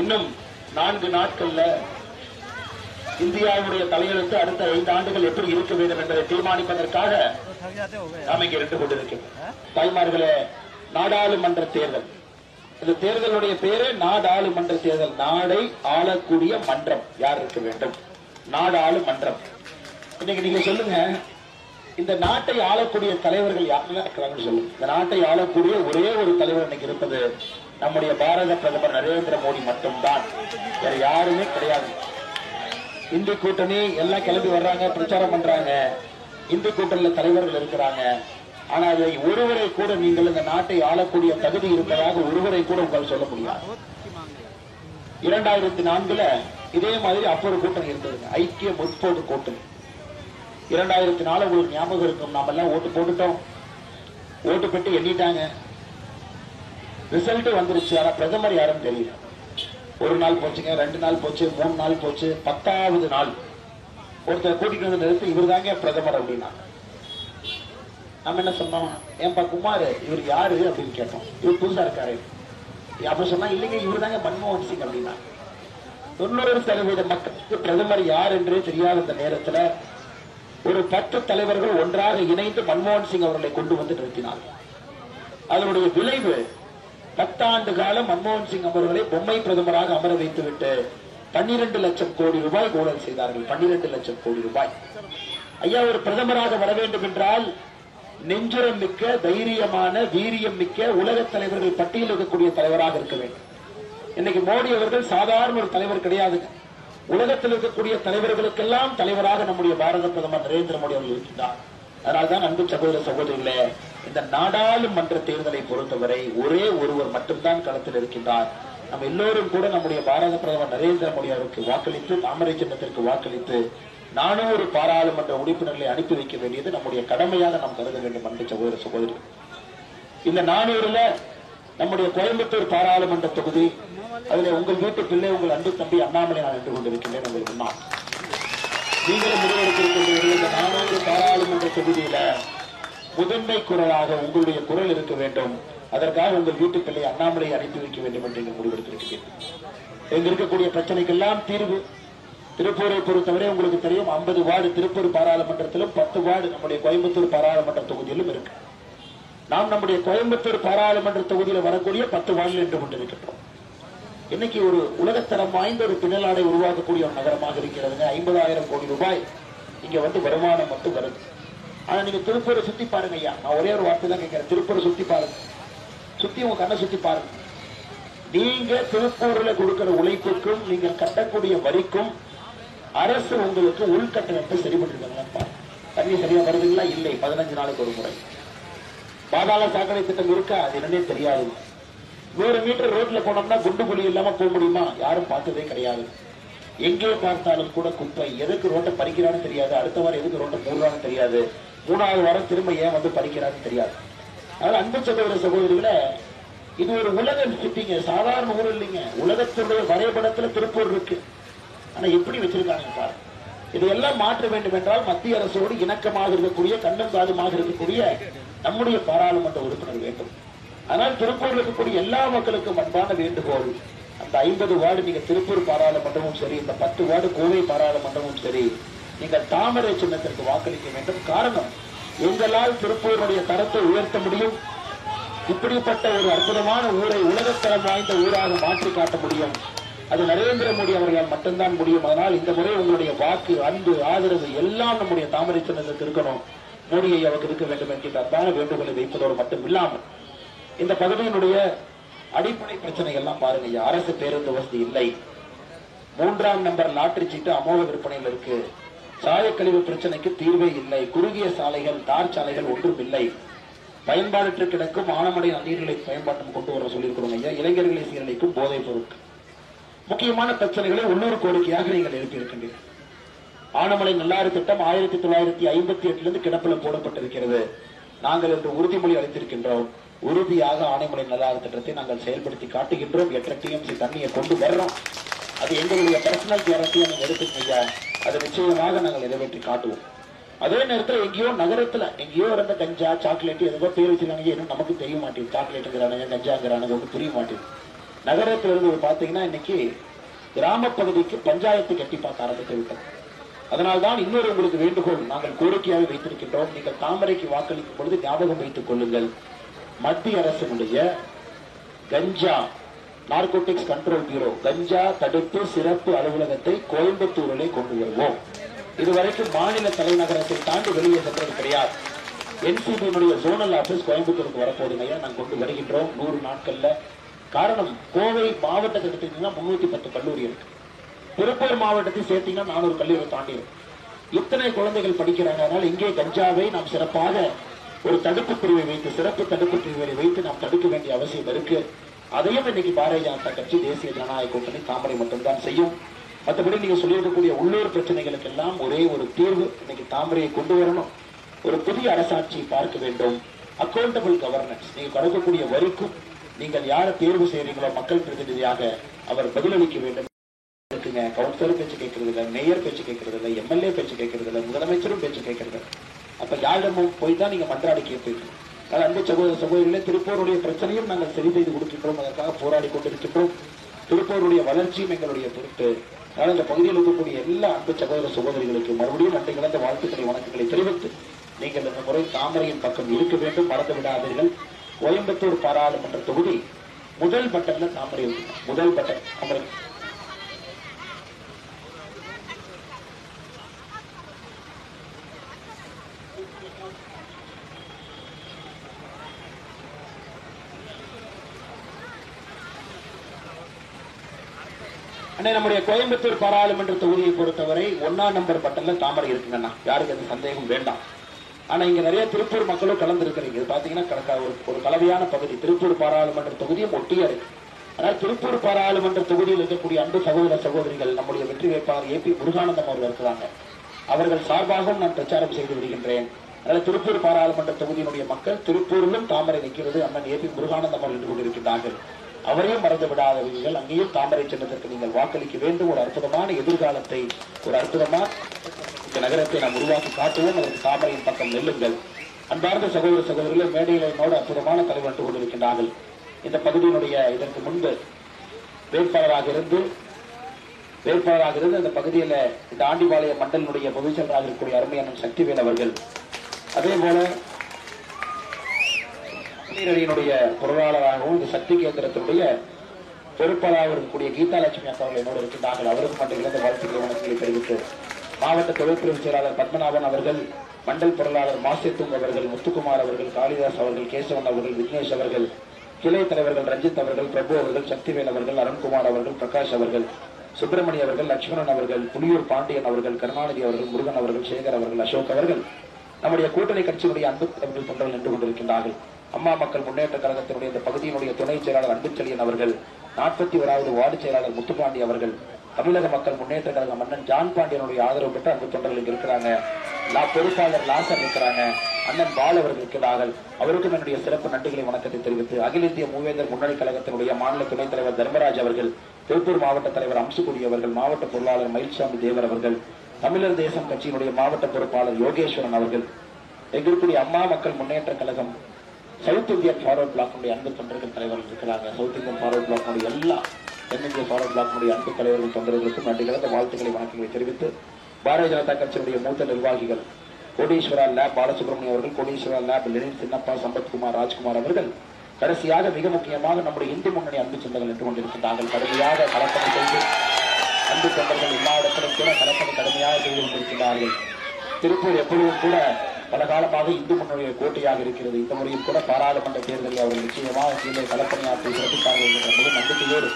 இன்னும் 4 நாட்கள்ல இந்தியாவுடைய தலையெழுத்து அடுத்த 5 ஆண்டுகள் எப்படி இருக்க வேண்டும் என்பதை தீர்மானிப்பதற்காக நாம் இங்கே இருந்து கொண்டிருக்கிறோம். தாய்மார்களே, நாடாளுமன்ற தேர்தல். இந்த தேர்தலுடைய பேரு நாடாளுமன்ற தேர்தல். நாடை ஆளக்கூடிய மன்றம் யார் இருக்க வேண்டும்? நாடாளுமன்றம். இன்னைக்கு நீங்க சொல்லுங்க, இந்த நாட்டை ஆளக்கூடிய தலைவர்கள் யாரெல்லாம் இருக்கிறாங்கன்னு சொல்லுங்க. இந்த நாட்டை ஆளக்கூடிய ஒரே ஒரு தலைவர் இன்னைக்கு இருப்பது நம்முடைய பாரத பிரதமர் நரேந்திர மோடி மட்டும்தான். வேற யாருமே கிடையாது. இந்து கூட்டணி எல்லாம் கிளம்பி வர்றாங்க, பிரச்சாரம் பண்றாங்க. இந்து கூட்டணியில தலைவர்கள் இருக்கிறாங்க. ஆனா அதை ஒருவரை கூட நீங்கள் இந்த நாட்டை ஆளக்கூடிய தகுதி இருப்பதாக ஒருவரை கூட உங்களால் சொல்ல முடியாது. 2004 இதே மாதிரி அப்போ ஒரு கூட்டணி இருந்ததுங்க, ஐக்கிய முற்போக்கு கூட்டணி. 2004 உங்களுக்கு ஞாபகம் இருக்கும், நாம எல்லாம் ஓட்டு போட்டுட்டோம். ஓட்டு பெட்டு எண்ணிட்டாங்க, ரிசல்ட் வந்துருச்சு. ஆனா பிரதமர் யாரும் தெரியல. 1 நாள் போச்சுங்க, 2 நாள் போச்சு, 3 நாள் போச்சு. 10வது நாள் ஒருத்தர் கூட்டிட்டு வந்து நிறுத்தி, இவர் தாங்க பிரதமர் அப்படின்னா நம்ம என்ன சொன்னோம்? ஏன்பா குமார், இவர் யாரு அப்படின்னு கேட்டோம். இவர் புதுசா இருக்காரு அப்படி சொன்னா, இல்லைங்க இவர் தாங்க மன்மோகன் சிங் அப்படின்னா. 90% மக்களுக்கு பிரதமர் யார் என்றே தெரியாத இந்த நேரத்தில் ஒரு 10 தலைவர்கள் ஒன்றாக இணைந்து மன்மோகன் சிங் அவர்களை கொண்டு வந்து நிறுத்தினார். அதனுடைய விளைவு 10 ஆண்டு காலம் மன்மோகன் சிங் அவர்களை பொம்மை பிரதமராக அமர வைத்துவிட்டு 12 லட்சம் கோடி ரூபாய் ஊழல் செய்தார்கள். 12 லட்சம் கோடி ரூபாய். ஐயா ஒரு பிரதமராக வர வேண்டும் என்றால் நெஞ்சுரம் மிக்க, தைரியமான, வீரியம் மிக்க உலக தலைவர்கள் பட்டியல் இருக்கக்கூடிய தலைவராக இருக்க வேண்டும். இன்னைக்கு மோடி அவர்கள் சாதாரண ஒரு தலைவர் கிடையாதுங்க. உலகத்தில் இருக்கக்கூடிய தலைவர்களுக்கெல்லாம் தலைவராக நம்முடைய பாரத பிரதமர் நரேந்திர மோடி அவர்கள் இருக்கின்றார். அதனால்தான் அன்பு சகோதர சகோதரிகளே, இந்த நாடாளுமன்ற தேர்தலை பொறுத்தவரை ஒரே ஒருவர் மட்டும்தான் களத்தில் இருக்கின்றார். நம்ம எல்லோரும் கூட நம்முடைய பாரத பிரதமர் நரேந்திர மோடி அவருக்கு வாக்களித்து, தாமரை சின்னத்திற்கு வாக்களித்து 400 பாராளுமன்ற உறுப்பினர்களை அனுப்பி வைக்க வேண்டியது நம்முடைய கடமையாக நாம் கருத வேண்டும். அன்பு சகோதர சகோதரி, இந்த 400ல நம்முடைய கோயம்புத்தூர் பாராளுமன்ற தொகுதி, அதுல உங்கள் வீட்டு பிள்ளை, உங்கள் அன்பு தம்பி அண்ணாமலை நான் நின்று கொண்டிருக்கின்றேன். உங்களுக்கு முன்னால் நீங்களும் முடிவெடுத்திருக்கின்ற இந்த 400 பாராளுமன்ற தொகுதியில முதன்மை குரலாக உங்களுடைய குரல் இருக்க வேண்டும். அதற்காக உங்கள் வீட்டு பிள்ளை அண்ணாமலை அனுப்பி வைக்க வேண்டும் என்று நீங்கள் முடிவெடுத்திருக்கிறீர்கள். எங்க இருக்கக்கூடிய பிரச்சனைக்கெல்லாம் தீர்வு. திருப்பூரை பொறுத்தவரை உங்களுக்கு தெரியும், 50 வார்டு திருப்பூர் பாராளுமன்றத்திலும் 10 வார்டு நம்முடைய கோயம்புத்தூர் பாராளுமன்ற தொகுதியிலும் இருக்கு. நாம் நம்முடைய கோயம்புத்தூர் பாராளுமன்ற தொகுதியில் வரக்கூடிய 10 வார்டில் நின்று கொண்டிருக்கின்றோம். இன்னைக்கு ஒரு உலகத்தரம் வாய்ந்த ஒரு பின்னலாடை உருவாக்கக்கூடிய ஒரு நகரமாக இருக்கிறதுங்க. 50,000 கோடி ரூபாய் இங்க வந்து வருமானம் மட்டும் வருது. ஆனா நீங்க திருப்பூரை சுத்தி பாருங்க ஐயா. நான் ஒரே ஒரு வார்த்தை தான் கேட்கிறேன், திருப்பூரை சுத்தி பாருங்க, சுத்தி உங்க கண்ணை சுத்தி பாருங்க. நீங்க திருப்பூர்ல கொடுக்கிற உழைப்புக்கும் நீங்கள் கட்டக்கூடிய வரிக்கும் அரசு உங்களுக்கு உள்கட்டமைப்பை சரி பண்ணிருக்காங்க. தண்ணி சரியா வருதுங்களா? இல்லை. 15 நாளைக்கு ஒரு முறை. பாதாள சாக்கடை திட்டம் இருக்கா? அது என்னன்னே தெரியாது. 100 மீட்டர் ரோட்ல போனோம்னா குண்டு குழி இல்லாம போக முடியுமா? யாரும் பார்த்ததே கிடையாது. எங்கே பார்த்தாலும் கூட குப்பை. எதுக்கு ரோட்டை பறிக்கிறான்னு தெரியாது. அடுத்த வாரம் எதுக்கு ரோட்டை மூடுறான்னு தெரியாது. 3வது வாரம் திரும்ப ஏன் வந்து பறிக்கிறான்னு தெரியாது. அதனால அன்பு சகோதர சகோதரிகளை, இது ஒரு உலக சிட்டிங்க, சாதாரண ஊர் இல்லைங்க. உலகத்துடைய வரைபடத்துல திருப்பூர் இருக்கு. ஆனா எப்படி வச்சிருக்காங்க பாருங்க. இதையெல்லாம் மாற்ற வேண்டும் என்றால் மத்திய அரசோடு இணக்கமாக இருக்கக்கூடிய, கண்ணும் காதுமாக இருக்கக்கூடிய நம்முடைய பாராளுமன்ற உறுப்பினர் வேண்டும். ஆனால் திருப்பூரில் இருக்கக்கூடிய எல்லா மக்களுக்கும் அன்பான வேண்டுகோள், அந்த 50 வார்டு நீங்க திருப்பூர் பாராளுமன்றமும் சரி, இந்த 10 வார்டு கோவை பாராளுமன்றமும் சரி, நீங்கள் தாமரை சின்னத்திற்கு வாக்களிக்க வேண்டும். காரணம், எங்களால் திருப்பூருடைய தரத்தை உயர்த்த முடியும். இப்படிப்பட்ட ஒரு அற்புதமான ஊரை உலகத்தரம் வாய்ந்த ஊராக மாற்றி காட்ட முடியும். அது நரேந்திர மோடி அவர்களால் மட்டும்தான் முடியும். அதனால் இந்த முறை உங்களுடைய வாக்கு, அன்பு, ஆதரவு எல்லாம் நம்முடைய தாமரை சின்னத்திற்கு இருக்கணும். மோடியை அவருக்கு இருக்க வேண்டும் என்கின்ற அன்பான வேண்டுகோளை வைப்பதோடு மட்டும் இல்லாமல், இந்த பகுதியினுடைய அடிப்படை பிரச்சனைகள் எல்லாம் பாருங்க. அரசு பேருந்து வசதி இல்லை. 3ஆம் நம்பர் லாட்டரி சீட்டு அமோக விற்பனையில் இருக்கு. சாயக்கழிவு பிரச்சனைக்கு தீர்வே இல்லை. குறுகிய சாலைகள், தார் சாலைகள் ஒன்றும் இல்லை. பயன்பாடற்று கிடக்கும் ஆனமடை நீர்நிலை பயன்பாட்டம் கொண்டு வர சொல்லியிருக்கிறோம் ஐயா. இளைஞர்களை சீரழிக்கும் போதைப் பொருட்கள், முக்கியமான பிரச்சனைகளை உள்ளூர் கோரிக்கையாக நீங்கள் எழுப்பியிருக்கின்றீர்கள். ஆனமலை நல்லாறு திட்டம் 1958 கிடப்பில் போடப்பட்டிருக்கிறது. நாங்கள் இன்று உறுதிமொழி அளித்திருக்கின்றோம். உறுதியாக ஆனைமலை நல்லாறு திட்டத்தை நாங்கள் செயல்படுத்தி காட்டுகின்றோம். 8 TMC தண்ணியை கொண்டு வர்றோம். அது எங்களுடைய பர்சனல் கேரண்டியை நீங்க எடுத்துக்கீங்க. அதை நிச்சயமாக நாங்கள் நிறைவேற்றி காட்டுவோம். அதே நேரத்தில் எங்கேயோ நகரத்துல எங்கேயோ இருந்த கஞ்சா, சாக்லேட் எதுவோ பேர் வச்சிருக்காங்க. இன்னும் நமக்கு தெரிய மாட்டேங்குது. சாக்லேட்டுங்கிறானுங்க, கஞ்சாங்கிறானுங்க, ஒன்று புரிய மாட்டேங்குது. நகரத்தில் இருந்து பாத்தீங்கன்னா இன்னைக்கு கிராம பகுதிக்கு பஞ்சாயத்து கட்டி பார்க்க ஆரம்பித்து விட்டோம். அதனால்தான் இன்னொரு உங்களுக்கு வேண்டுகோள் நாங்கள் கோரிக்கையாக வைத்திருக்கின்றோம். நீங்கள் தாமரைக்கு வாக்களிக்கும் பொழுது ஞாபகம் வைத்துக் கொள்ளுங்கள், மத்திய அரசினுடைய கஞ்சா நார்கோட்டிக்ஸ் கண்ட்ரோல் பியூரோ கஞ்சா தடுப்பு சிறப்பு அலுவலகத்தை கோயம்புத்தூரிலே கொண்டு வருவோம். இதுவரைக்கும் மாநில தலைநகரத்தை தாண்டி வெளியே சென்றது கிடையாது. NCB ஜோனல் ஆபீஸ் கோயம்புத்தூருக்கு வரப்போதுங்க. நாங்கள் கொண்டு வருகின்றோம் 100 நாட்கள்ல. காரணம், கோவை மாவட்டத்தை எடுத்தீங்கன்னா 310 கல்லூரி இருக்கு. திருப்பூர் மாவட்டத்தை சேர்த்தீங்கன்னா 400 கல்லூரி தாண்டி இருக்கு. இத்தனை குழந்தைகள் படிக்கிறாங்க. அதனால் இங்கே கஞ்சாவை நாம் சிறப்பாக ஒரு தடுப்பு பிரிவை வைத்து, சிறப்பு தடுப்பு பிரிவை வைத்து நாம் தடுக்க வேண்டிய அவசியம் இருக்கு. அதையும் இன்னைக்கு பாரதிய ஜனதா கட்சி, தேசிய ஜனநாயக கூட்டணி, தாமரை மட்டும்தான் செய்யும். மற்றபடி நீங்க சொல்லியிருக்கக்கூடிய உள்ளூர் பிரச்சனைகளுக்கு எல்லாம் ஒரே ஒரு தீர்வு, இன்னைக்கு தாமரையை கொண்டு வரணும். ஒரு புதிய அரசாட்சியை பார்க்க வேண்டும். Accountable governance. நீங்க கொடுக்கக்கூடிய வரிக்கும் நீங்கள் யாரை தேர்வு செய்யறீங்களோ மக்கள் பிரதிநிதியாக அவர் பதிலளிக்க வேண்டும். கவுன்சிலர் பேச்சு கேட்கறது இல்லை, மேயர் பேச்சு கேட்கறது இல்லை, MLA பேச்சு கேட்கறது இல்லை, முதலமைச்சரும் பேச்சு கேட்கறது. அப்ப யாரிடமும் போய் தான் நீங்க மன்றாடி கேட்பீங்க. அன்பு சகோதர சகோதரிகளே, திருப்பூருடைய பிரச்சனையும் நாங்கள் சரி செய்து கொடுக்கின்றோம். அதற்காக போராடி கொண்டிருக்கின்றோம். திருப்பூருடைய வளர்ச்சியும் எங்களுடைய பொருட்டு. அதனால் இந்த பகுதியில் இருக்கக்கூடிய எல்லா அன்பு சகோதர சகோதரிகளுக்கு மறுபடியும் நன்றி கலந்த வாழ்த்துக்களை, வணக்கங்களை தெரிவித்து நீங்கள் இந்த முறை தாமரையின் பக்கம் இருக்க வேண்டும். மறந்து விடாதீர்கள். கோயம்புத்தூர் பாராளுமன்ற தொகுதி முதல் பட்டன்ல தாமரை இருக்கு. முதல் பட்டன் தாமரை. அண்ணே, நம்முடைய கோயம்புத்தூர் பாராளுமன்ற தொகுதியை பொறுத்தவரை 1ஆம் நம்பர் பட்டன்ல தாமரை இருக்குங்கண்ணா, யாருக்கு அந்த சந்தேகம் வேண்டாம். ஆனா இங்க நிறைய திருப்பூர் மக்களும் கலந்துருக்கிறீங்க. இது பாத்தீங்கன்னா ஒரு கலவையான பகுதி. திருப்பூர் பாராளுமன்ற தொகுதியும் ஒட்டியா இருக்கு. ஆனால் திருப்பூர் பாராளுமன்ற தொகுதியில் இருக்கக்கூடிய அன்பு சகோதர சகோதரிகள் நம்முடைய வெற்றி வேட்பாளர் ஏபி முருகானந்தம் அவர்கள் இருக்கிறாங்க. அவர்கள் சார்பாகவும் நான் பிரச்சாரம் செய்து விடுகின்றேன். அதனால திருப்பூர் பாராளுமன்ற தொகுதியினுடைய மக்கள் திருப்பூரிலும் தாமரை நிற்கிறது. அண்ணன் ஏபி முருகானந்தம் அவர்கள் நின்று கொண்டிருக்கிறார்கள். அவரையும் மறந்து விடாதவர்கள் அங்கேயும் தாமரை சின்னத்திற்கு நீங்கள் வாக்களிக்க வேண்டும். ஒரு அற்புதமான எதிர்காலத்தை, ஒரு அற்புதமான நகரத்தை நாம் உருவாக்கி காட்டுவோம். அதற்கு தாமரையின் பக்கம் நெல்லுங்கள். அன்பார்ந்த சகோதர சகோதரிகள், மேடையில் என்னோடு அற்புதமான தலைவர் வந்து கொண்டிருக்கின்றார்கள். இந்த பகுதியினுடைய இதற்கு முன்பு வேட்பாளராக இருந்து அந்த பகுதியில் இந்த ஆண்டிபாளைய மண்டலினுடைய பொதுச் செயலராக இருக்கக்கூடிய அருமையான சக்திவேல் அவர்கள், அதே போல நீரடியினுடைய பொருளாளராகவும் இந்த சக்தி கேந்திரத்தினுடைய பொறுப்பாளராக இருக்கக்கூடிய கீதா லட்சுமி அக்கா அவர்கள் என்னோடு இருக்கின்றார்கள். அவருக்கு மட்டும் இழந்த வாழ்த்துக்களை வணக்கங்களை தெரிவித்து மாவட்ட தொழில்பிரிவு செயலாளர் பத்மநாபன் அவர்கள், மண்டல் பொருளாளர் மாசித்துங் அவர்கள், முத்துக்குமார் அவர்கள், காளிதாஸ் அவர்கள், கேசவன் அவர்கள், விக்னேஷ் அவர்கள், கிளை தலைவர்கள் ரஞ்சித் அவர்கள், பிரபு அவர்கள், சக்திவேல் அவர்கள், அருண்குமார் அவர்கள், பிரகாஷ் அவர்கள், சுப்பிரமணி அவர்கள், லட்சுமணன் அவர்கள், புலியூர் பாண்டியன் அவர்கள், கருணாநிதி அவர்கள், முருகன் அவர்கள், சேகர் அவர்கள், அசோக் அவர்கள், நம்முடைய கூட்டணி கட்சியினுடைய அன்பு தொண்டர்கள் நின்று கொண்டிருக்கின்றார்கள். அம்மா மக்கள் முன்னேற்ற கழகத்தினுடைய இந்த பகுதியினுடைய துணை செயலாளர் அன்புச்செழியன் அவர்கள், 41வது வார்டு செயலாளர் முத்துப்பாண்டி அவர்கள், தமிழக மக்கள் முன்னேற்ற கழக மன்னன் ஜான் பாண்டியனுடைய ஆதரவு பெற்ற அன்பு தொண்டர்கள் இருக்கிறாங்க. பொறுப்பாளர் லாசர் இருக்கிறாங்க. அண்ணன் பால் அவர்கள் இருக்கிறார்கள். அவருக்கும் என்னுடைய சிறப்பு நன்றிகளை வணக்கத்தை தெரிவித்து அகில இந்திய மூவேந்தர் முன்னணி கழகத்தினுடைய மாநில துணைத் தலைவர் தர்மராஜ் அவர்கள், திருப்பூர் மாவட்ட தலைவர் அம்சுகுடி அவர்கள், மாவட்ட பொருளாளர் மயில்சாமி தேவர் அவர்கள், தமிழர் தேசம் கட்சியினுடைய மாவட்ட பொறுப்பாளர் யோகேஸ்வரன் அவர்கள், எங்களுடைய அம்மா மக்கள் Munnetra Kazhagam south Indian forward black அன்பு தொண்டர்கள் தலைவர்கள் இருக்கிறாங்க. சவுத் இந்தியன் ஃபார்வர்ட் பிளாக் எல்லா தென்னிந்திய ஃபார்வர்ட் பிளாக் அன்பு தலைவர்கள் தொண்டர்களுக்கும் நன்றி கலந்த வாழ்த்துக்களை வணக்கங்களை தெரிவித்து பாரதிய ஜனதா கட்சியினுடைய மூத்த நிர்வாகிகள் கோடீஸ்வரா லேப் பாலசுப்ரமணியம் அவர்கள், கோடீஸ்வரா லேப் லெனின் சின்னப்பா, சம்பத்குமார், ராஜ்குமார் அவர்கள், கடைசியாக மிக முக்கியமாக நம்முடைய இந்து முன்னணி அன்பு சொந்தங்கள் நின்று கொண்டிருக்கின்றார்கள். கடுமையாக கலப்பணி செய்து அன்பு தொண்டர்கள் எல்லா இடத்திலும் கூட கலப்பணி கடுமையாக செய்து கொண்டிருக்கிறார்கள். திருப்பூர் எப்பொழுதும் கூட பல காலமாக இந்து முன்னணிய கோட்டையாக இருக்கிறது. இந்த முறையும் கூட பாராளுமன்ற தேர்தலில் அவர்கள் நிச்சயமாக கீழே கலப்பணியாற்றி சிறப்பித்தார்கள் என்ற நம்பிக்கையோடு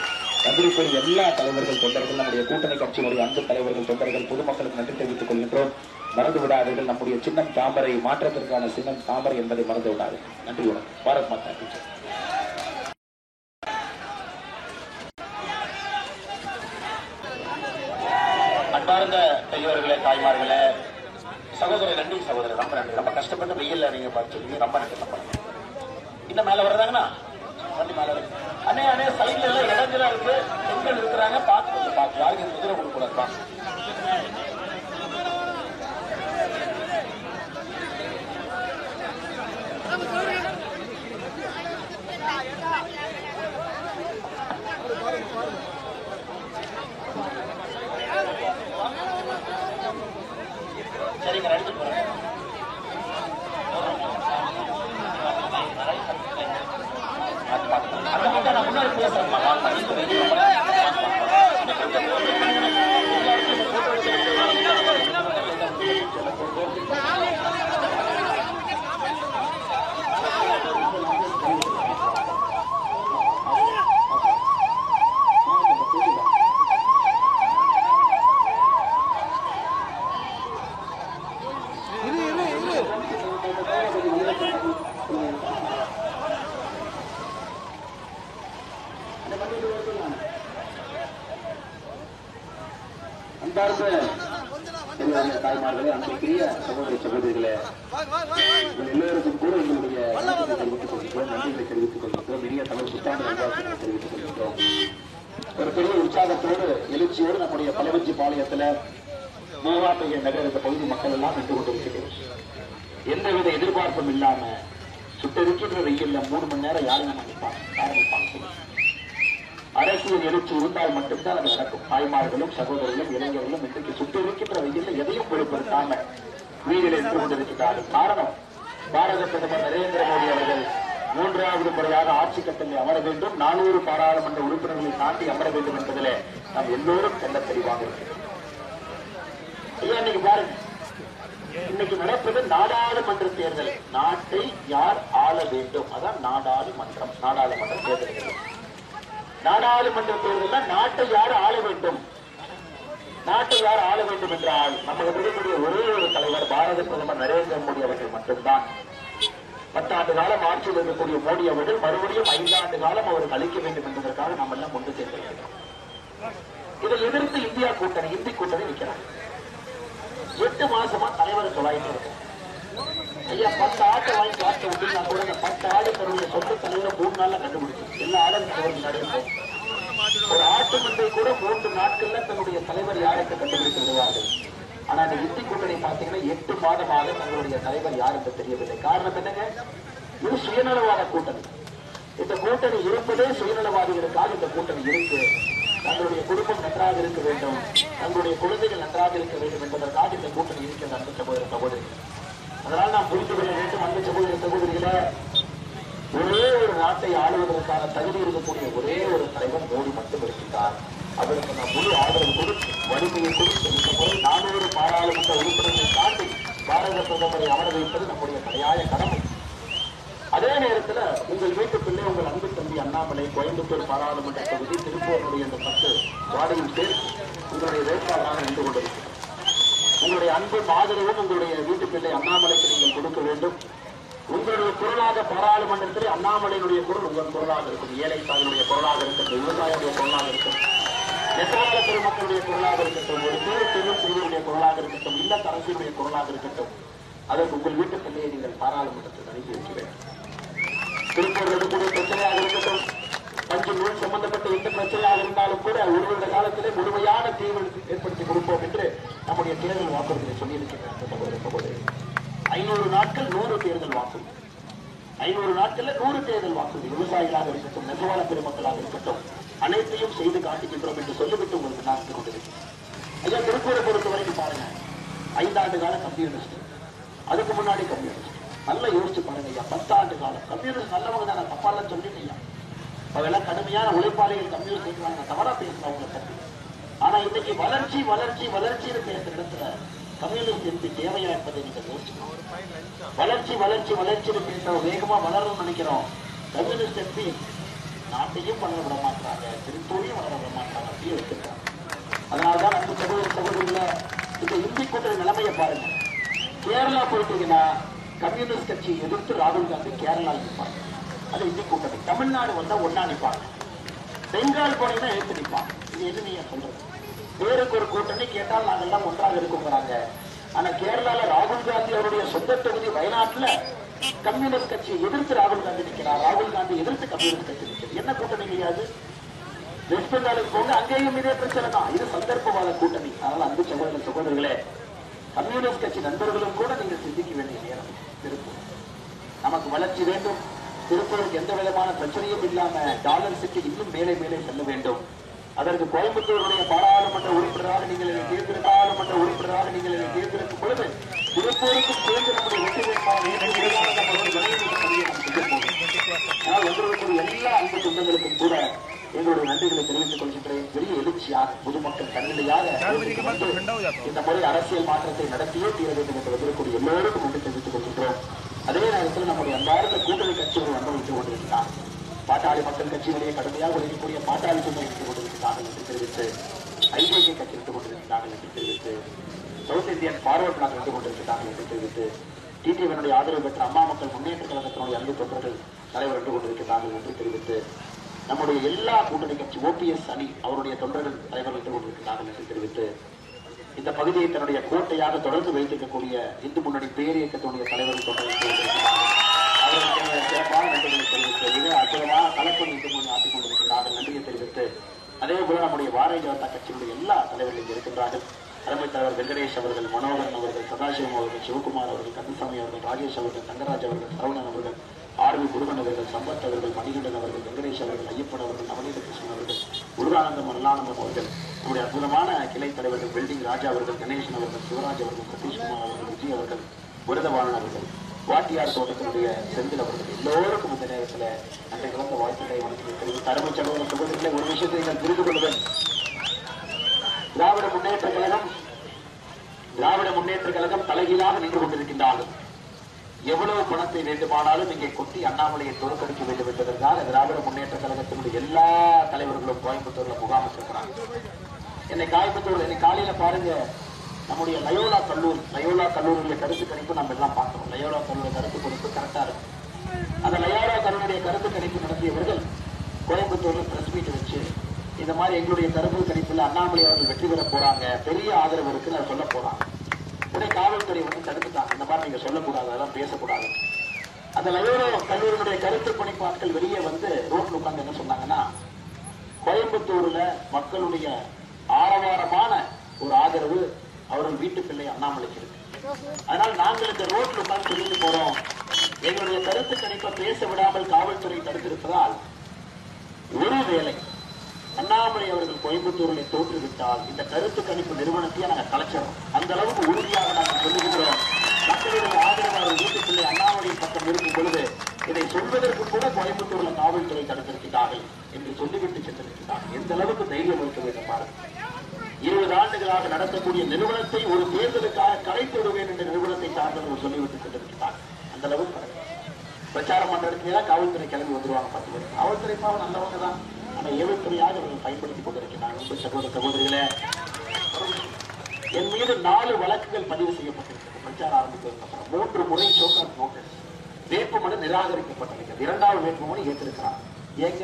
நன்றிக்குரிய எல்லா தலைவர்கள் தொண்டர்கள், நம்முடைய கூட்டணி கட்சியினுடைய அன்பு தலைவர்கள் தொண்டர்கள், பொதுமக்களுக்கு நன்றி தெரிவித்துக் கொள்கின்றோம். மறந்து விடாதீர்கள், நம்முடைய சின்னம் தாமரை, மாற்றத்திற்கான சின்னம் தாமரை என்பதை மறந்து விடாதீர்கள். நன்றியுடன் பாரத் மாதா கி ஜெய். அன்பார்ந்த பெரியவர்களே, தாய்மார்களே, சகோதரர் நன்றி. சகோதரர் ரொம்ப நன்றி. ரொம்ப கஷ்டப்பட்டு வெயில்ல நீங்க படிச்சிருக்கீங்க. ரொம்ப நன்றி. இன்னும் மேல வர்றாங்கன்னா அண்ணே அண்ணே சைட்ல எல்லாம் இடங்களா இருக்கு, பெண்கள் இருக்கிறாங்க, பார்த்து யாருக்கு குதிரை கொடுக்கூடாது. சரிங்க, எடுத்துட்டு போறேன். நான் முன்னாடி பேசுறேன். தாய்மார்களே, அன்றைக்குரிய சகோதர சகோதரிகளே, எல்லோருக்கும் கூட எங்களுடைய தெரிவித்துக் கொள்கிறோம், நன்றிகளை தெரிவித்துக் கொள்கின்றோம். இனிய தமிழ் புத்தாண்டு நல்வாழ்த்துக்களை தெரிவித்துக் கொள்கின்றோம். ஒரு பெரிய உற்சாகத்தோடு எழுச்சியோடு நம்முடைய பலவஞ்சி பாளையத்தில் மூவாப்பைய நகர் இந்த பகுதி மக்கள் எல்லாம் நின்று கொண்டிருக்கிறோம். எந்தவித எதிர்பார்ப்பும் இல்லாம சுட்டெரிக்கின்ற வெயில்ல 3 மணி நேரம் யாரும் நினைப்பாங்க. அரசியல் எழுச்சி இருந்தால் மட்டும்தான் அது நடக்கும். தாய்மார்களும் சகோதரர்களும் இளைஞர்களும் இன்றைக்கு சுட்டெரிக்கின்ற வெயில்ல எதையும் பொருட்படுத்தாம வீதியில் நின்று கொண்டிருக்கிறார்கள். காரணம், பாரத பிரதமர் நரேந்திர மோடி அவர்கள் 3வது முறையாக ஆட்சி கட்டளை அமர வேண்டும், 400 பாராளுமன்ற உறுப்பினர்களை தாண்டி அமர வேண்டும் என்பதிலே நாம் எல்லோரும் செல்ல தெளிவாக இருக்கிறோம். இன்னைக்கு பாருங்க, இன்னைக்கு நடப்பது நாடாளுமன்ற தேர்தல். நாட்டை யார் ஆள வேண்டும், அதான் நாடாளுமன்றம். நாடாளுமன்ற தேர்தல். நாடாளுமன்ற தேர்தல் நாட்டை யார் ஆள வேண்டும். நாட்டை யார் ஆள வேண்டும் என்றால் நமக்கு இருக்கக்கூடிய ஒரே ஒரு தலைவர் பாரத பிரதமர் நரேந்திர மோடி அவர்கள் மட்டும்தான். 10 ஆண்டு காலம் ஆட்சியில் இருக்கக்கூடிய மோடி அவர்கள் மறுபடியும் 5 ஆண்டு காலம் அவருக்கு அளிக்க வேண்டும் என்பதற்காக நாம் எல்லாம் கொண்டு சேர்ந்திருக்கிறோம். இதை எதிர்த்து இந்தியா கூட்டணி, இந்தி கூட்டணி நிற்கிறாங்க. 8 மாசமா தலைவர் சொல்லாயிட்டு இருக்கு. ஐயா 10 ஆட்டை வாங்கி காட்ட விட்டுனா கூட இந்த 10 ஆடு தன்னுடைய சொந்த தலைவரை 3 நாள்ல கண்டுபிடிச்சு எல்லா ஆடும் முன்னாடி இருக்கும். ஒரு ஆட்டு மந்தை கூட 3 நாட்கள்ல தன்னுடைய தலைவர் யாருக்கு கண்டுபிடித்து விடுவார்கள். ஆனா இந்த இந்தி கூட்டணி பாத்தீங்கன்னா 8 மாதமாக தங்களுடைய தலைவர் யார் என்று தெரியவில்லை. காரணம் என்னங்க? இது சுயநலவாத கூட்டணி. இந்த கூட்டணி இருப்பதே சுயநலவாதிகளுக்காக இந்த கூட்டணி இருக்கு. தங்களுடைய குடும்பம் நன்றாக இருக்க வேண்டும், தங்களுடைய குழந்தைகள் நன்றாக இருக்க வேண்டும் என்பதற்காக இந்த கூட்டணி இருக்கிறது. அன்பு சகோதர சகோதரி, அதனால் நாம் புரிந்து கொள்ள வேண்டும். அன்பு சகோதர சகோதரிகளை, ஒரே ஒரு நாட்டை ஆளுவதற்கான தகுதி இருக்கக்கூடிய ஒரே ஒரு தலைவர் மோடி மட்டும் இருக்கின்றார். அவருக்கு நாம் முழு ஆதரவு கொடுத்து வலிமையை கொடுத்து இந்த முறை 400 பாராளுமன்ற உறுப்பினர்களை தாண்டி பாரத பிரதமரை அமர வைப்பது நம்முடைய தலையாய கடமை. அதே நேரத்தில் உங்கள் வீட்டு பிள்ளை, உங்கள் அன்பு தம்பி அண்ணாமலை கோயம்புத்தூர் பாராளுமன்ற தொகுதி திருப்பூருடைய இந்த 10 வார்டையும் சேர்த்து உங்களுடைய வேட்பாளராக நின்று கொண்டிருக்கிறது. உங்களுடைய அன்பும் ஆதரவும் உங்களுடைய வீட்டு பிள்ளை அண்ணாமலைக்கு நீங்கள் கொடுக்க வேண்டும். உங்களுடைய குரலாக பாராளுமன்றத்தில் அண்ணாமலையினுடைய குரல் உங்கள் குரலாக இருக்கும். ஏழை தாயினுடைய குரலாக இருக்கட்டும், விவசாயியுடைய குரலாக இருக்கட்டும், நெசவாள பெருமக்களுடைய குரலாக இருக்கட்டும், ஒரு தொழில் செய்வருடைய குரலாக இருக்கட்டும், இல்லத்தரசியுடைய குரலாக இருக்கட்டும், அதற்கு உங்கள் வீட்டு பிள்ளையை நீங்கள் பாராளுமன்றத்தில் அனுப்பி வைக்க வேண்டும். திருப்பூர் இருக்கக்கூடிய பிரச்சனையாக இருக்கட்டும், பஞ்சு நூல் சம்பந்தப்பட்ட எந்த பிரச்சனையாக இருந்தாலும் கூட ஒரு வருட காலத்திலே முழுமையான தீர்வு ஏற்படுத்தி கொடுப்போம் என்று நம்முடைய தேர்தல் வாக்குறுதியை சொல்லியிருக்கிறார். 500 நாட்கள் 100 தேர்தல் வாக்குறுதி. 500 நாட்கள்ல 100 தேர்தல் வாக்குறுதி. விவசாயிகளாக இருக்கட்டும், நெசவாள பெருமக்களாக இருக்கட்டும், அனைத்தையும் செய்து காட்டுகின்றோம் என்று சொல்லிவிட்டு உங்களுக்கு நாட்டு கொண்டிருக்கிறோம். ஐயா, திருப்பூரை பொறுத்த வரைக்கும் பாருங்க, 5 ஆண்டு கால கம்யூனிஸ்ட், அதுக்கு முன்னாடி கம்யூனிஸ்ட். நல்லா யோசிச்சு பாருங்க ஐயா, 10 ஆண்டு காலம் கம்யூனிஸ்ட் நல்லவங்க தானே, தப்பாலாம் சொல்லிட்டு ஐயா. அவெல்லாம் கடுமையான உழைப்பாளிகள் கம்யூனிஸ்ட் செய்வாங்க, தவறா பேசலாம் அவங்களை பற்றி. ஆனா இன்னைக்கு வளர்ச்சி வளர்ச்சி வளர்ச்சின்னு பேசுற இடத்துல கம்யூனிஸ்ட் எம்பி தேவையா என்பதை நீங்க யோசிக்கணும். வளர்ச்சி வளர்ச்சி வளர்ச்சின்னு பேசுறோம், வேகமா வளரணும்னு நினைக்கிறோம். கம்யூனிஸ்ட் எம்பி நாட்டையும் வளர விட மாட்டாங்க, திருப்பூரையும் வளர விட மாட்டாங்க, அப்படியே வச்சிருக்காங்க. அதனாலதான் அந்த சகோதர சகோதரிகளை இந்த இந்தி கூட்டணி நிலைமையை பாருங்க. கேரளா போயிட்டீங்கன்னா கம்யூனிஸ்ட் கட்சியை எதிர்த்து ராகுல் காந்தி கேரளா நிற்பாங்க, அது இந்தி கூட்டணி. தமிழ்நாடு வந்தா ஒன்னா நிற்பாங்க. பெங்கால் போனீங்கன்னா எழுத்து நிற்பாங்க. இது என்ன நீங்க சொல்றது? வேறுக்கு ஒரு கூட்டணி கேட்டால் நாங்கெல்லாம் ஒன்றாக இருக்குங்கிறாங்க. ஆனா கேரளால ராகுல் காந்தி அவருடைய சொந்த தொகுதி வயநாட்டுல கம்யூனிஸ்ட் கட்சியை எதிர்த்து ராகுல் காந்தி நிற்கிறார், ராகுல் காந்தி எதிர்த்து கம்யூனிஸ்ட் கட்சி நிற்கிறது. என்ன கூட்டணி கிடையாது? வெஸ்ட் பெங்காலுக்கு போங்க, அங்கேயும் இதே பிரச்சனை தான். இது சந்தர்ப்பவாத கூட்டணி. அதனால அன்பு சகோதர சகோதரிகளே, கம்யூனிஸ்ட் கட்சி நண்பர்களும் கூட நீங்கள் சிந்திக்க வேண்டிய நேரம். திருப்பூர் நமக்கு வளர்ச்சி வேண்டும். திருப்பூருக்கு எந்த விதமான பிரச்சனையும் இல்லாம டாலர் சிட்டி இன்னும் மேலே மேலே செல்ல வேண்டும். அதற்கு கோயம்புத்தூருடைய பாராளுமன்ற உறுப்பினராக நீங்கள் பாராளுமன்ற உறுப்பினராக நீங்கள் தேர்ந்தெடுக்கும் பொழுது திருப்பூருக்கும் சேர்ந்து நம்முடைய வெற்றி வந்திருக்கக்கூடிய எல்லா அன்பு சொந்தங்களுக்கும் கூட எங்களுடைய நன்றிகளை தெரிவித்துக் கொள்கின்றேன். பெரிய எழுச்சியாக பொதுமக்கள் தன்னிலையாக இந்த முறை அரசியல் மாற்றத்தை நடத்தியே தீர வேண்டும் என்று வந்திருக்கக்கூடிய எல்லோருக்கும் நன்றி தெரிவித்துக் கொள்கின்றோம். அதே நேரத்தில் நம்முடைய அன்பார்ந்த கூட்டணி கட்சிகள் அனுபவித்துக் கொண்டிருக்கிறார். பாட்டாளி மக்கள் கட்சியிலேயே கடுமையாக உழைக்கக்கூடிய பாட்டாளி சொந்தம் இருந்து கொண்டிருக்கிறார்கள் என்று தெரிவித்து, ஐஜேகே கட்சி இருந்து கொண்டிருக்கிறார்கள் என்று தெரிவித்து, சவுத் இந்தியன் ஃபார்வர்ட் பிளாக் இருந்து கொண்டிருக்கிறார்கள் என்று தெரிவித்து, டிடிவியினுடைய ஆதரவு பெற்ற அம்மா மக்கள் முன்னேற்ற கழகத்தினுடைய அன்பு தொண்டர்கள் தலைவர் இருந்து கொண்டிருக்கிறார்கள் என்று தெரிவித்து, நம்முடைய எல்லா கூட்டணி கட்சி ஓபிஎஸ் அணி அவருடைய தொண்டர்கள் தலைவர் இருந்து கொண்டிருக்கிறார்கள் என்று தெரிவித்து, இந்த பகுதியை தன்னுடைய கோட்டையாக தொடர்ந்து வைத்திருக்கக்கூடிய இந்து முன்னணி பேரியக்கத்தினுடைய தலைவர் தொண்டர்கள் சிறப்பான நன்றிகளை தெரிவித்து, மிக அற்புதமான கலப்பணி இந்து முன்னணி ஆற்றிக் கொண்டிருக்கிறார்கள் நன்றியை தெரிவித்து, அதே போல நம்முடைய பாரதிய ஜனதா கட்சியினுடைய எல்லா தலைவர்கள் இங்கு இருக்கின்றார்கள். தலைமை தலைவர் வெங்கடேஷ் அவர்கள், மனோகரன் அவர்கள், சதாசிவம் அவர்கள், சிவகுமார் அவர்கள், கந்தசாமி அவர்கள், ராஜேஷ் அவர்கள், தங்கராஜ் அவர்கள், சரவணன் அவர்கள், ஆர்வி முருகன் அவர்கள், சம்பத் அவர்கள், மணிகண்டன் அவர்கள், வெங்கடேஷ் அவர்கள், ஐயப்பன் அவர்கள், நவநீத கிருஷ்ணன் அவர்கள், முருகானந்தம் மல்லானந்தம் அவர்கள், நம்முடைய அற்புதமான கிளை தலைவர்கள் வெல்டிங் ராஜா அவர்கள், கணேசன் அவர்கள், சிவராஜ் அவர்கள், சதீஷ்குமார் அவர்கள், விஜய் அவர்கள், விரதவாளன் அவர்கள், வாட்டியார் தோட்டத்தினுடைய செந்தில் அவர்கள், எல்லோருக்கும் இந்த நேரத்தில் நன்றி கலந்த வாழ்த்துக்களை வணக்கத்தை தெரிவித்து, அருமை சகோதர சகோதரிகளை ஒரு விஷயத்தை நீங்கள் புரிந்து கொள்ளுங்கள். திராவிட முன்னேற்ற கழகம் திராவிட முன்னேற்ற கழகம் தலைகீழாக நின்று கொண்டிருக்கின்றார்கள். எவ்வளவு பணத்தை வேண்டுமானாலும் இங்கே கொட்டி அண்ணாமலையை தோற்கடிக்க வேண்டும் என்பதற்காக திராவிட முன்னேற்ற கழகத்தினுடைய எல்லா தலைவர்களும் கோயம்புத்தூர்ல முகாமிட்டிருக்கிறாங்க. என்னை காலையில பாருங்க, நம்முடைய லயோலா கல்லூரியுடைய கருத்து கணிப்பு நம்ம எல்லாம் பார்க்கணும். லயோலா கல்லூரி கருத்து கணிப்பு கரெக்டா இருக்கும். அந்த லயோலா கல்லூரியுடைய கருத்து கணிப்பு நடத்தியவர்கள் கோயம்புத்தூர்ல பிரஸ் மீட் வச்சு இந்த மாதிரி எங்களுடைய கருத்து கணிப்புல அண்ணாமலை அவர்கள் வெற்றி பெற போறாங்க, பெரிய ஆதரவு இருக்குன்னு சொல்ல போறாங்க. உடனே காவல்துறை தடுத்துட்டாங்க. இந்த மாதிரி நீங்க சொல்லக்கூடாது, அதெல்லாம் பேசக்கூடாது. அந்த லயோலா கல்லூரியுடைய கருத்து கணிப்பு ஆட்கள் வெளியே வந்து ரோட்ல உட்கார்ந்து என்ன சொன்னாங்கன்னா, கோயம்புத்தூர்ல மக்களுடைய ஆரவாரமான ஒரு ஆதரவு அவர்கள் வீட்டு பிள்ளை அண்ணாமலைக்கு இருக்கு. அதனால் நாங்கள் இந்த ரோட்ல உட்கார்ந்து சொல்லிட்டு போறோம், எங்களுடைய கருத்து கணிப்பை பேச விடாமல் காவல்துறை தடுத்திருப்பதால் ஒருவேளை அண்ணாமலை அவர்கள் கோயம்புத்தூரில் தோற்றுவிட்டால் இந்த கருத்து கணிப்பு நிறுவனத்தையே நாங்கள் கலைச்சிடறோம். அந்த அளவுக்கு உறுதியாக நாங்கள் சொல்லுகிறோம். மக்களுடைய ஆதரவாளர் வீட்டுக்குள்ளே அண்ணாமலை பக்கம் இருக்கும் பொழுது இதை சொல்வதற்கு கூட கோயம்புத்தூர்ல காவல்துறை தடுத்திருக்கிறார்கள் என்று சொல்லிவிட்டு சென்றிருக்கிறார்கள். எந்த அளவுக்கு தைரியம் இருக்க வேண்டும் பாருங்கள். 20 ஆண்டுகளாக நடத்தக்கூடிய நிறுவனத்தை ஒரு தேர்தலுக்காக கலைத்து விடுவேன் என்ற நிறுவனத்தை சார்ந்தவர்கள் சொல்லிவிட்டு சென்றிருக்கிறார்கள். அந்த அளவுக்கு பிரச்சாரம் பண்ற இடத்துல காவல்துறை கிளம்பி வந்துருவாங்க. 10 பேர் காவல்துறை பாவம் நல்லவங்க தான், ஆனா ஏவல்துறையாக அவர்கள் பயன்படுத்திக் கொண்டிருக்கிறார்கள். சகோதர சகோதரிகளே, என் மீது 4 வழக்குகள் பதிவு செய்யப்பட்டிருக்கிறது. பிரச்சாரம் ஆரம்பித்ததுக்கு 3 முறை ஷோகாஸ் நோட்டீஸ், வேட்புமனு நிராகரிக்கப்பட்டிருக்கிறது. 2வது வேட்புமனு ஏற்றிருக்கிறார். ஏங்க,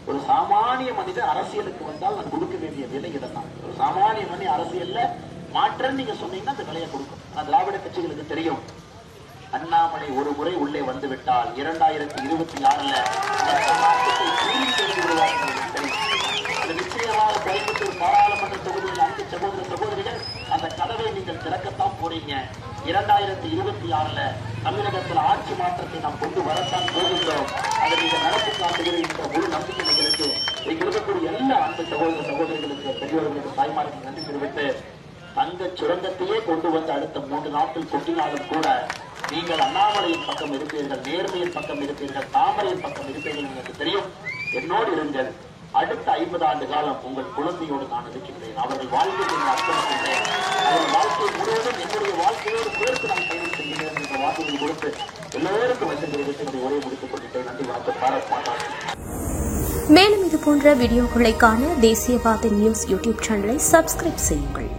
ஒரு சாமானிய மனிதன் அரசியலுக்கு வந்தால் நான் கொடுக்க வேண்டிய விலை இதெல்லாம். ஒரு சாமானிய மனிதன் அரசியல்ல மாற்றம் நீங்க சொன்னீங்கன்னா அந்த விலையை கொடுக்கும். ஆனா திராவிட கட்சிகளுக்கு தெரியும், அண்ணாமலை ஒரு முறை உள்ளே வந்து விட்டால் 2026 அது நிச்சயமாக கோயம்புத்தூர் பாராளுமன்ற தொகுதியில் 5 சகோதர சகோதரிகள் அந்த கதவை நீங்கள் திறக்கத்தான் போறீங்க. 2026 தமிழகத்தில் ஆட்சி மாற்றத்தை நாம் கொண்டு வரத்தான் போகின்றோம். அதை நீங்கள் நடத்தி காட்டுகிற முழு நம்பிக்கை நிகழ்ச்சி இங்கு இருக்கக்கூடிய எல்லா அன்பு சகோதர சகோதரிகளுக்கு, பெரியவர்களுக்கு, தாய்மார்களுக்கு நன்றி தெரிவித்து, தங்க சுரங்கத்தையே கொண்டு வந்து அடுத்த 3 நாட்கள் கொட்டினாலும் கூட நீங்கள் அண்ணாமலையின் பக்கம் இருப்பீர்கள், நேர்மையின் பக்கம் இருப்பீர்கள், தாமரையின் பக்கம் இருப்பீர்கள் எனக்கு தெரியும். என்னோடு இருங்கள். அடுத்த 50 ஆண்டு காலம் உங்கள் குழந்தையோடு நான் இருக்கின்றேன். அவர்கள் வாழ்க்கையை அர்ப்பணிக்கின்றேன். அவர்கள் வாழ்க்கை முழுவதும் என்னுடைய வாழ்க்கையோடு சேர்த்து நான் பயணம் செய்கிறேன் என்ற வாக்குறுதி கொடுத்து எல்லோருக்கும் வந்து தெரிவித்து ஒரே முடித்துக் கொண்டிருக்கிறேன். நன்றி, வணக்கம். பாரத் மாதா. மேலும் இது போன்ற வீடியோக்களை காண தேசியவாத நியூஸ் யூடியூப் சேனலை சப்ஸ்கிரைப் செய்யுங்கள்.